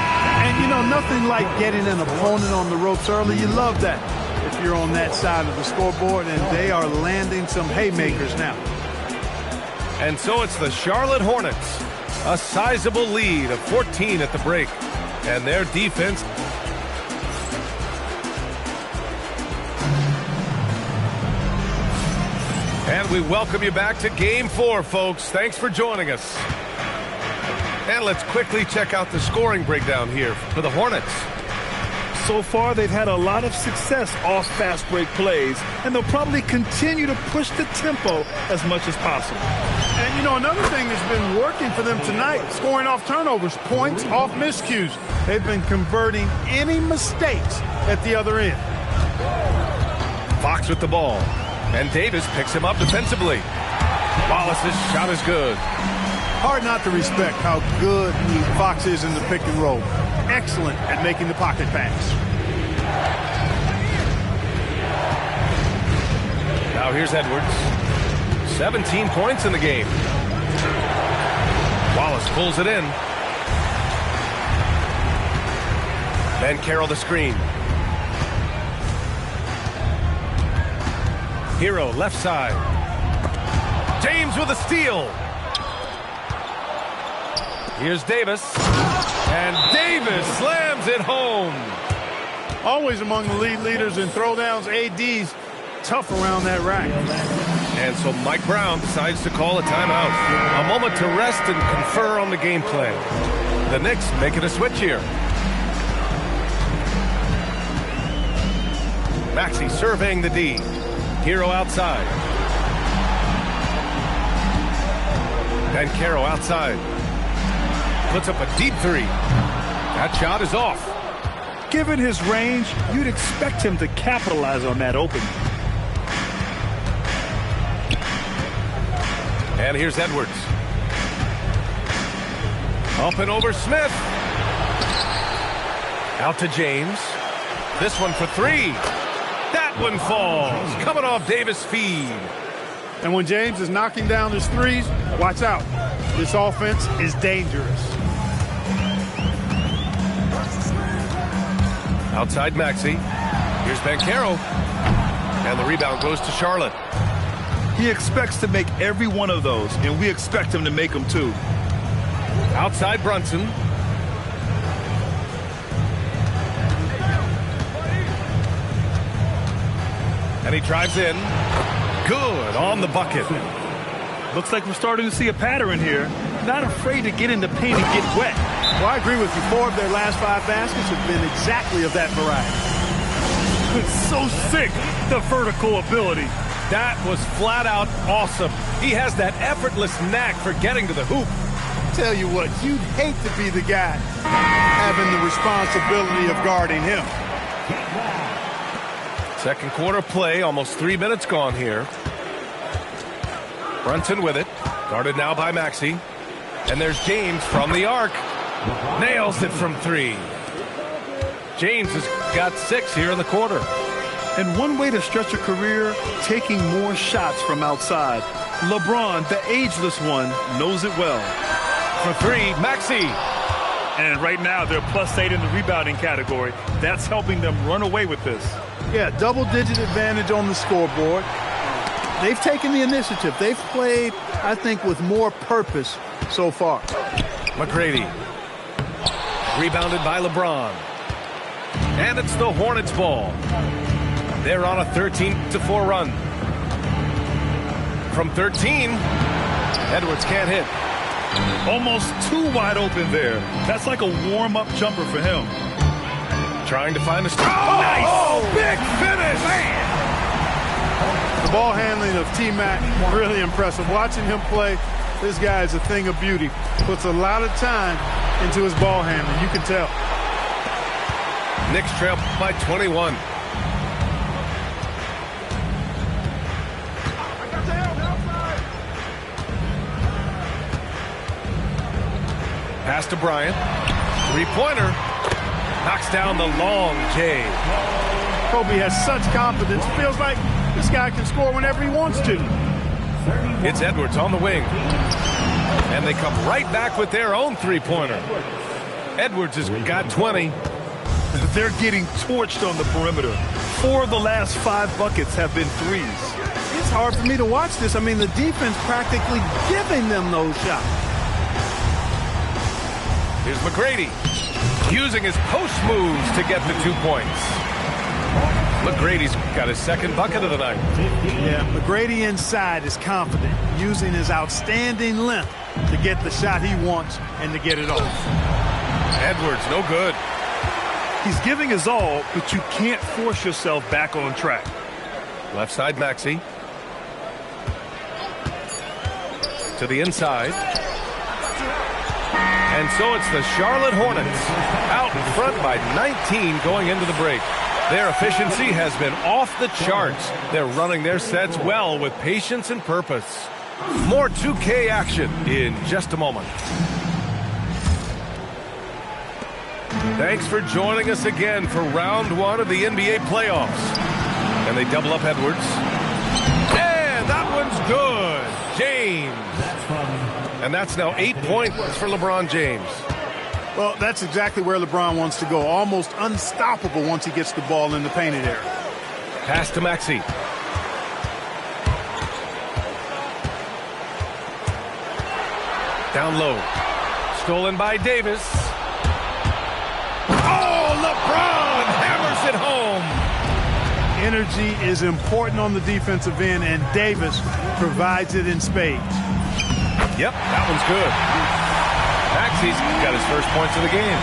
Speaker 3: And, you know, nothing like getting an opponent on the ropes early. You love that if you're on that side of the scoreboard, and they are landing some haymakers now.
Speaker 7: And so it's the Charlotte Hornets. A sizable lead of 14 at the break. And their defense. And we welcome you back to Game 4, folks. Thanks for joining us. And let's quickly check out the scoring breakdown here for the Hornets.
Speaker 8: So far, they've had a lot of success off fast break plays, and they'll probably continue to push the tempo as much as possible.
Speaker 3: And, you know, another thing that's been working for them tonight, scoring off turnovers, points off miscues. They've been converting any mistakes at the other end.
Speaker 7: Fox with the ball. And Davis picks him up defensively. Wallace's shot is good.
Speaker 3: Hard not to respect how good Fox is in the pick and roll. Excellent at making the pocket pass.
Speaker 7: Now here's Edwards. 17 points in the game. Wallace pulls it in. Banchero the screen. Hero left side. James with a steal. Here's Davis. And Davis slams it home.
Speaker 3: Always among the lead leaders in throwdowns. AD's tough around that rack.
Speaker 7: And so Mike Brown decides to call a timeout. A moment to rest and confer on the game plan. The Knicks making a switch here. Maxey surveying the D. Hero outside. Banchero outside. Puts up a deep three. That shot is off.
Speaker 8: Given his range, you'd expect him to capitalize on that opening.
Speaker 7: And here's Edwards. Up and over Smith. Out to James. This one for three. That one falls. Coming off Davis' feed.
Speaker 3: And when James is knocking down his threes, watch out. This offense is dangerous.
Speaker 7: Outside Maxey. Here's Banchero. And the rebound goes to Charlotte.
Speaker 8: He expects to make every one of those, and we expect him to make them too.
Speaker 7: Outside Brunson. And he drives in. Good on the bucket.
Speaker 8: Looks like we're starting to see a pattern here. Not afraid to get in the paint and get wet.
Speaker 3: Well, I agree with you. 4 of their last 5 baskets have been exactly of that variety.
Speaker 8: It's so sick, the vertical ability.
Speaker 7: That was flat out awesome. He has that effortless knack for getting to the hoop.
Speaker 3: Tell you what, you'd hate to be the guy having the responsibility of guarding him.
Speaker 7: Second quarter play, almost 3 minutes gone here. Brunson with it, guarded now by Maxey. And there's James from the arc. Nails it from 3. James has got 6 here in the quarter.
Speaker 8: And one way to stretch a career, taking more shots from outside. LeBron, the ageless one, knows it well.
Speaker 7: For 3, Maxey.
Speaker 8: And right now, they're +8 in the rebounding category. That's helping them run away with this.
Speaker 3: Yeah, double-digit advantage on the scoreboard. They've taken the initiative. They've played, I think, with more purpose so far.
Speaker 7: McGrady. Rebounded by LeBron. And it's the Hornets ball. They're on a 13-4 run. From 13, Edwards can't hit.
Speaker 8: Almost too wide open there. That's like a warm-up jumper for him.
Speaker 7: Trying to find a nice!
Speaker 3: Oh, big finish! Man. The ball handling of T-Mac, really impressive. Watching him play, this guy is a thing of beauty. Puts a lot of time into his ball handling, you can tell.
Speaker 7: Knicks trail by 21. Pass to Bryant. Three-pointer. Knocks down the long J.
Speaker 3: Kobe has such confidence. Feels like this guy can score whenever he wants to.
Speaker 7: It's Edwards on the wing. And they come right back with their own three-pointer. Edwards has got 20.
Speaker 8: They're getting torched on the perimeter. 4 of the last 5 buckets have been threes.
Speaker 3: It's hard for me to watch this. I mean, the defense practically giving them those shots.
Speaker 7: Here's McGrady using his post moves to get the 2 points. McGrady's got his second bucket of the night.
Speaker 3: Yeah, McGrady inside is confident, using his outstanding length to get the shot he wants and to get it off.
Speaker 7: Edwards, no good.
Speaker 8: He's giving his all, but you can't force yourself back on track.
Speaker 7: Left side, Maxey. To the inside. And so it's the Charlotte Hornets out in front by 19 going into the break. Their efficiency has been off the charts. They're running their sets well with patience and purpose. More 2K action in just a moment. Thanks for joining us again for round 1 of the NBA playoffs. And they double up Edwards. And that one's good. James. And that's now 8 points for LeBron James.
Speaker 3: Well, that's exactly where LeBron wants to go. Almost unstoppable once he gets the ball in the painted area.
Speaker 7: Pass to Maxey. Down low. Stolen by Davis. Oh, LeBron hammers it home.
Speaker 3: Energy is important on the defensive end, and Davis provides it in spades.
Speaker 7: Yep, that one's good. Maxey's got his first points of the game.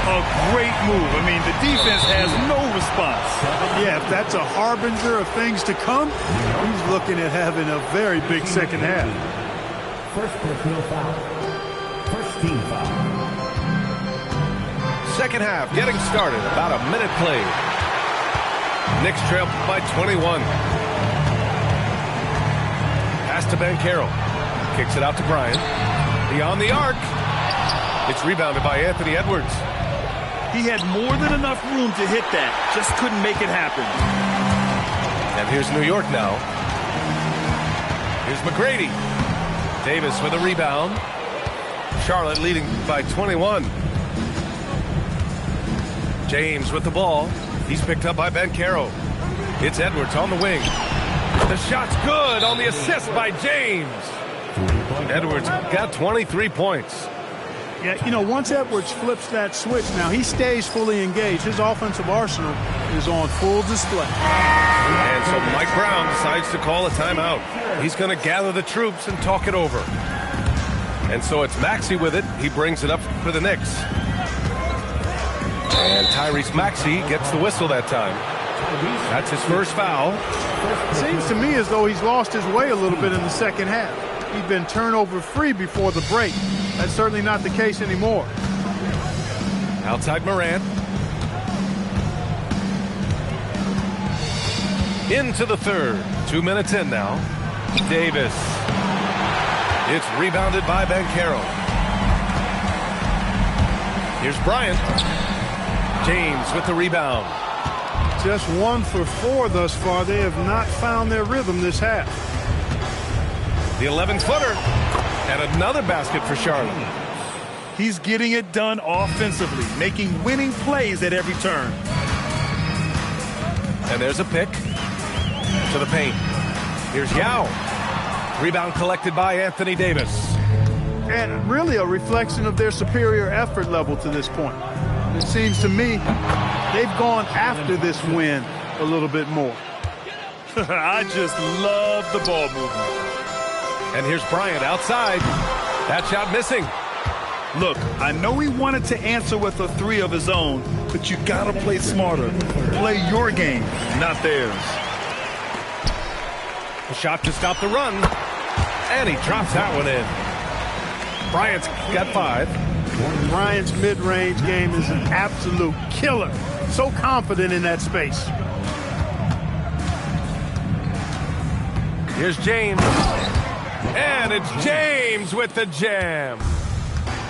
Speaker 8: A great move. I mean, the defense has no response.
Speaker 3: Yeah, if that's a harbinger of things to come, he's looking at having a very big second half.
Speaker 5: First personal foul. First team foul.
Speaker 7: Second half getting started. About a minute played. Knicks trail by 21. Pass to Banchero. Kicks it out to Bryant. Beyond the arc. It's rebounded by Anthony Edwards.
Speaker 8: He had more than enough room to hit that. Just couldn't make it happen.
Speaker 7: And here's New York now. Here's McGrady. Davis with a rebound. Charlotte leading by 21. James with the ball. He's picked up by Banchero. It's Edwards on the wing. The shot's good on the assist by James. Edwards got 23 points.
Speaker 3: Yeah, you know, once Edwards flips that switch, now he stays fully engaged. His offensive arsenal is on full display.
Speaker 7: And so Mike Brown decides to call a timeout. He's going to gather the troops and talk it over. And so it's Maxey with it. He brings it up for the Knicks. And Tyrese Maxey gets the whistle that time. That's his first foul.
Speaker 3: Seems to me as though he's lost his way a little bit in the second half. He'd been turnover free before the break. That's certainly not the case anymore.
Speaker 7: Outside Morant. Into the third. 2 minutes in now. Davis. It's rebounded by Banchero. Here's Bryant. James with the rebound.
Speaker 3: Just 1 for 4 thus far. They have not found their rhythm this half.
Speaker 7: The 11-footer. And another basket for Charlotte.
Speaker 8: He's getting it done offensively, making winning plays at every turn.
Speaker 7: And there's a pick to the paint. Here's Yao. Rebound collected by Anthony Davis.
Speaker 3: And really a reflection of their superior effort level to this point. It seems to me they've gone after this win a little bit more.
Speaker 8: I just love the ball movement.
Speaker 7: And here's Bryant outside. That shot missing.
Speaker 8: Look, I know he wanted to answer with a three of his own, but you gotta play smarter. Play your game, not theirs.
Speaker 7: A shot to stop the run. And he drops that one in. Bryant's got 5.
Speaker 3: Bryant's mid-range game is an absolute killer. So confident in that space.
Speaker 7: Here's James. And it's James with the jam.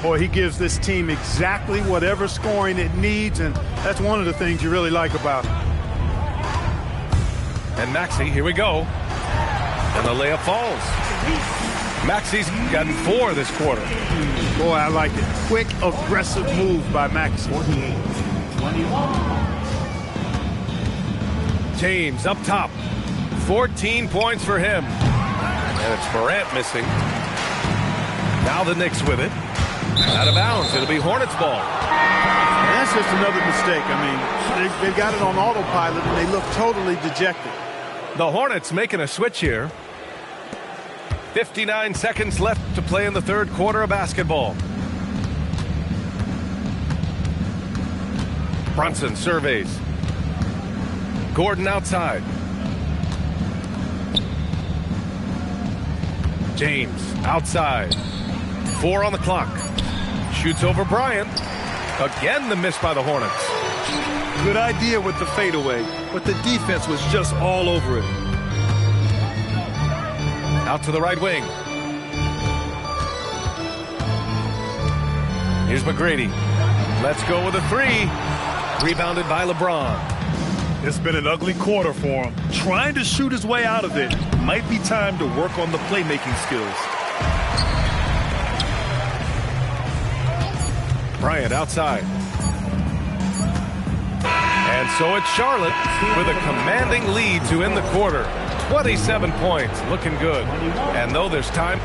Speaker 3: Boy, he gives this team exactly whatever scoring it needs, and that's one of the things you really like about him.
Speaker 7: And Maxey, here we go. And the layup falls. Maxey's gotten 4 this quarter.
Speaker 3: Boy, I like it. Quick, aggressive move by Maxey.
Speaker 7: James up top. 14 points for him. And it's Morant missing. Now the Knicks with it. Out of bounds. It'll be Hornets ball.
Speaker 3: And that's just another mistake. I mean, they've got it on autopilot, and they look totally dejected.
Speaker 7: The Hornets making a switch here. 59 seconds left to play in the third quarter of basketball. Brunson surveys. Gordon outside. James outside. 4 on the clock. Shoots over Bryant. Again the miss by the Hornets.
Speaker 8: Good idea with the fadeaway, but the defense was just all over it.
Speaker 7: Out to the right wing. Here's McGrady. Let's go with a 3. Rebounded by LeBron.
Speaker 8: It's been an ugly quarter for him. Trying to shoot his way out of it. Might be time to work on the playmaking skills.
Speaker 7: Bryant outside. And so it's Charlotte with a commanding lead to end the quarter. 27 points, looking good. And though there's time.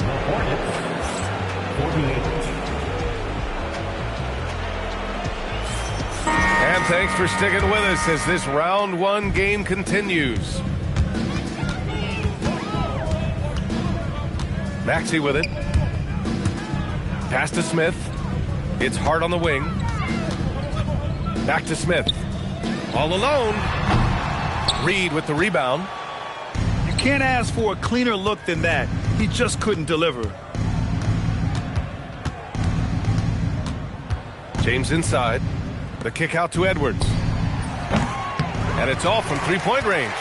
Speaker 7: And thanks for sticking with us as this round 1 game continues. Maxey with it. Pass to Smith. It's Hart on the wing. Back to Smith. All alone. Reed with the rebound.
Speaker 8: You can't ask for a cleaner look than that. He just couldn't deliver.
Speaker 7: James inside. The kick out to Edwards. And it's all from three-point range.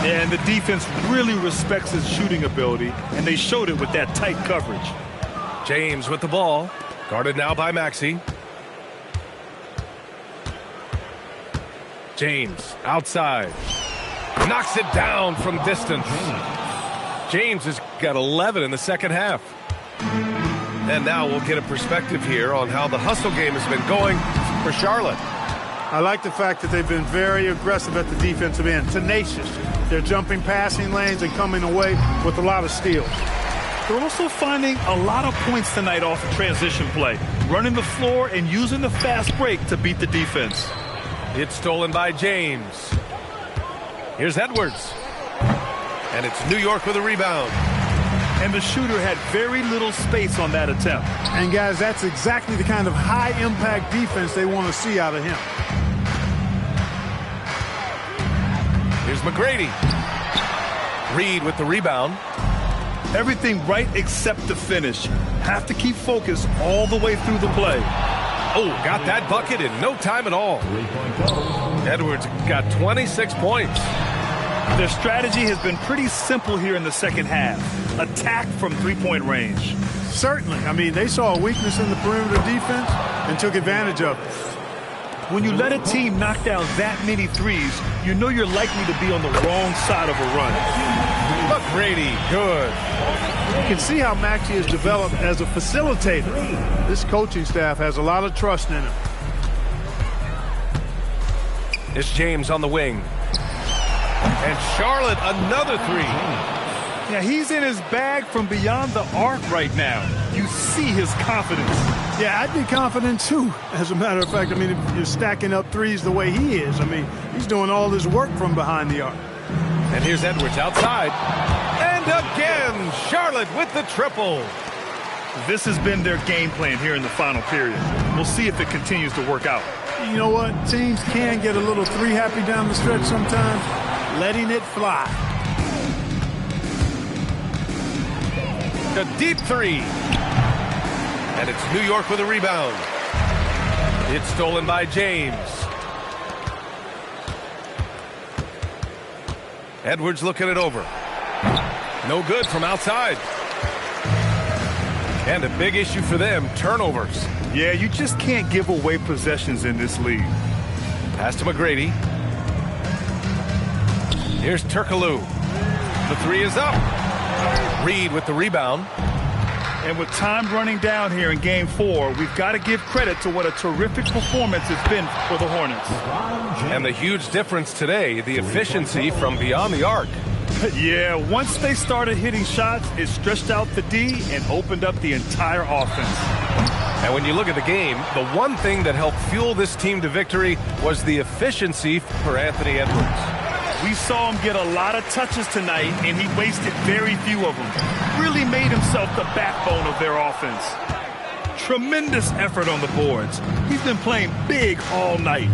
Speaker 8: And the defense really respects his shooting ability, and they showed it with that tight coverage.
Speaker 7: James with the ball. Guarded now by Maxey. James outside. Knocks it down from distance. James has got 11 in the second half. And now we'll get a perspective here on how the hustle game has been going for Charlotte.
Speaker 3: I like the fact that they've been very aggressive at the defensive end. Tenacious. They're jumping passing lanes and coming away with a lot of steals.
Speaker 8: They're also finding a lot of points tonight off of transition play, running the floor and using the fast break to beat the defense.
Speaker 7: It's stolen by James. Here's Edwards. And it's New York with a rebound.
Speaker 8: And the shooter had very little space on that attempt.
Speaker 3: And guys, that's exactly the kind of high-impact defense they want to see out of him.
Speaker 7: Here's McGrady. Reed with the rebound.
Speaker 8: Everything right except the finish. Have to keep focused all the way through the play.
Speaker 7: Oh, got that bucket in no time at all. Edwards got 26 points.
Speaker 8: Their strategy has been pretty simple here in the second half. Attack from three-point range.
Speaker 3: Certainly. I mean, they saw a weakness in the perimeter defense and took advantage of it.
Speaker 8: When you let a team knock down that many threes, you know you're likely to be on the wrong side of a run.
Speaker 7: McGrady, good.
Speaker 3: You can see how Maxey has developed as a facilitator. This coaching staff has a lot of trust in him.
Speaker 7: It's James on the wing. And Charlotte, another 3.
Speaker 8: Yeah, he's in his bag from beyond the arc right now. You see his confidence.
Speaker 3: Yeah, I'd be confident too. As a matter of fact, I mean, if you're stacking up threes the way he is, I mean, he's doing all his work from behind the arc.
Speaker 7: And here's Edwards outside. And again, Charlotte with the triple.
Speaker 8: This has been their game plan here in the final period. We'll see if it continues to work out.
Speaker 3: You know what? Teams can get a little three happy down the stretch sometimes. Letting it fly.
Speaker 7: A deep three. And it's New York with a rebound. It's stolen by James. Edwards looking it over. No good from outside. And a big issue for them, turnovers.
Speaker 8: Yeah, you just can't give away possessions in this league.
Speaker 7: Pass to McGrady. Here's Turkoglu. The three is up. Reed with the rebound.
Speaker 8: And with time running down here in Game 4, we've got to give credit to what a terrific performance it's been for the Hornets.
Speaker 7: And the huge difference today, the efficiency from beyond the arc.
Speaker 8: Yeah, once they started hitting shots, it stretched out the D and opened up the entire offense.
Speaker 7: And when you look at the game, the one thing that helped fuel this team to victory was the efficiency for Anthony Edwards.
Speaker 8: We saw him get a lot of touches tonight, and he wasted very few of them. Really made himself the backbone of their offense. Tremendous effort on the boards. He's been playing big all night.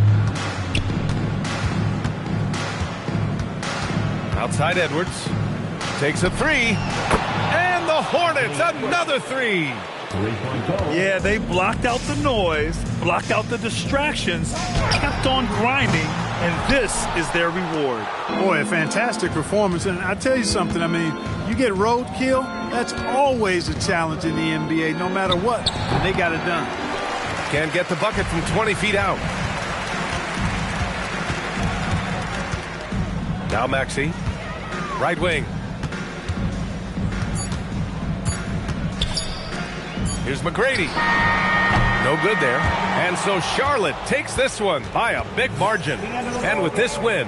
Speaker 7: Outside Edwards. Takes a three. And the Hornets, another three.
Speaker 8: Yeah, they blocked out the noise, blocked out the distractions, kept on grinding, and this is their reward.
Speaker 3: Boy, a fantastic performance. And I tell you something, I mean, you get roadkill, that's always a challenge in the NBA, no matter what. And they got it done.
Speaker 7: Can't get the bucket from 20 feet out. Now Maxey. Right wing. Here's McGrady. No good there. And so Charlotte takes this one by a big margin. And with this win,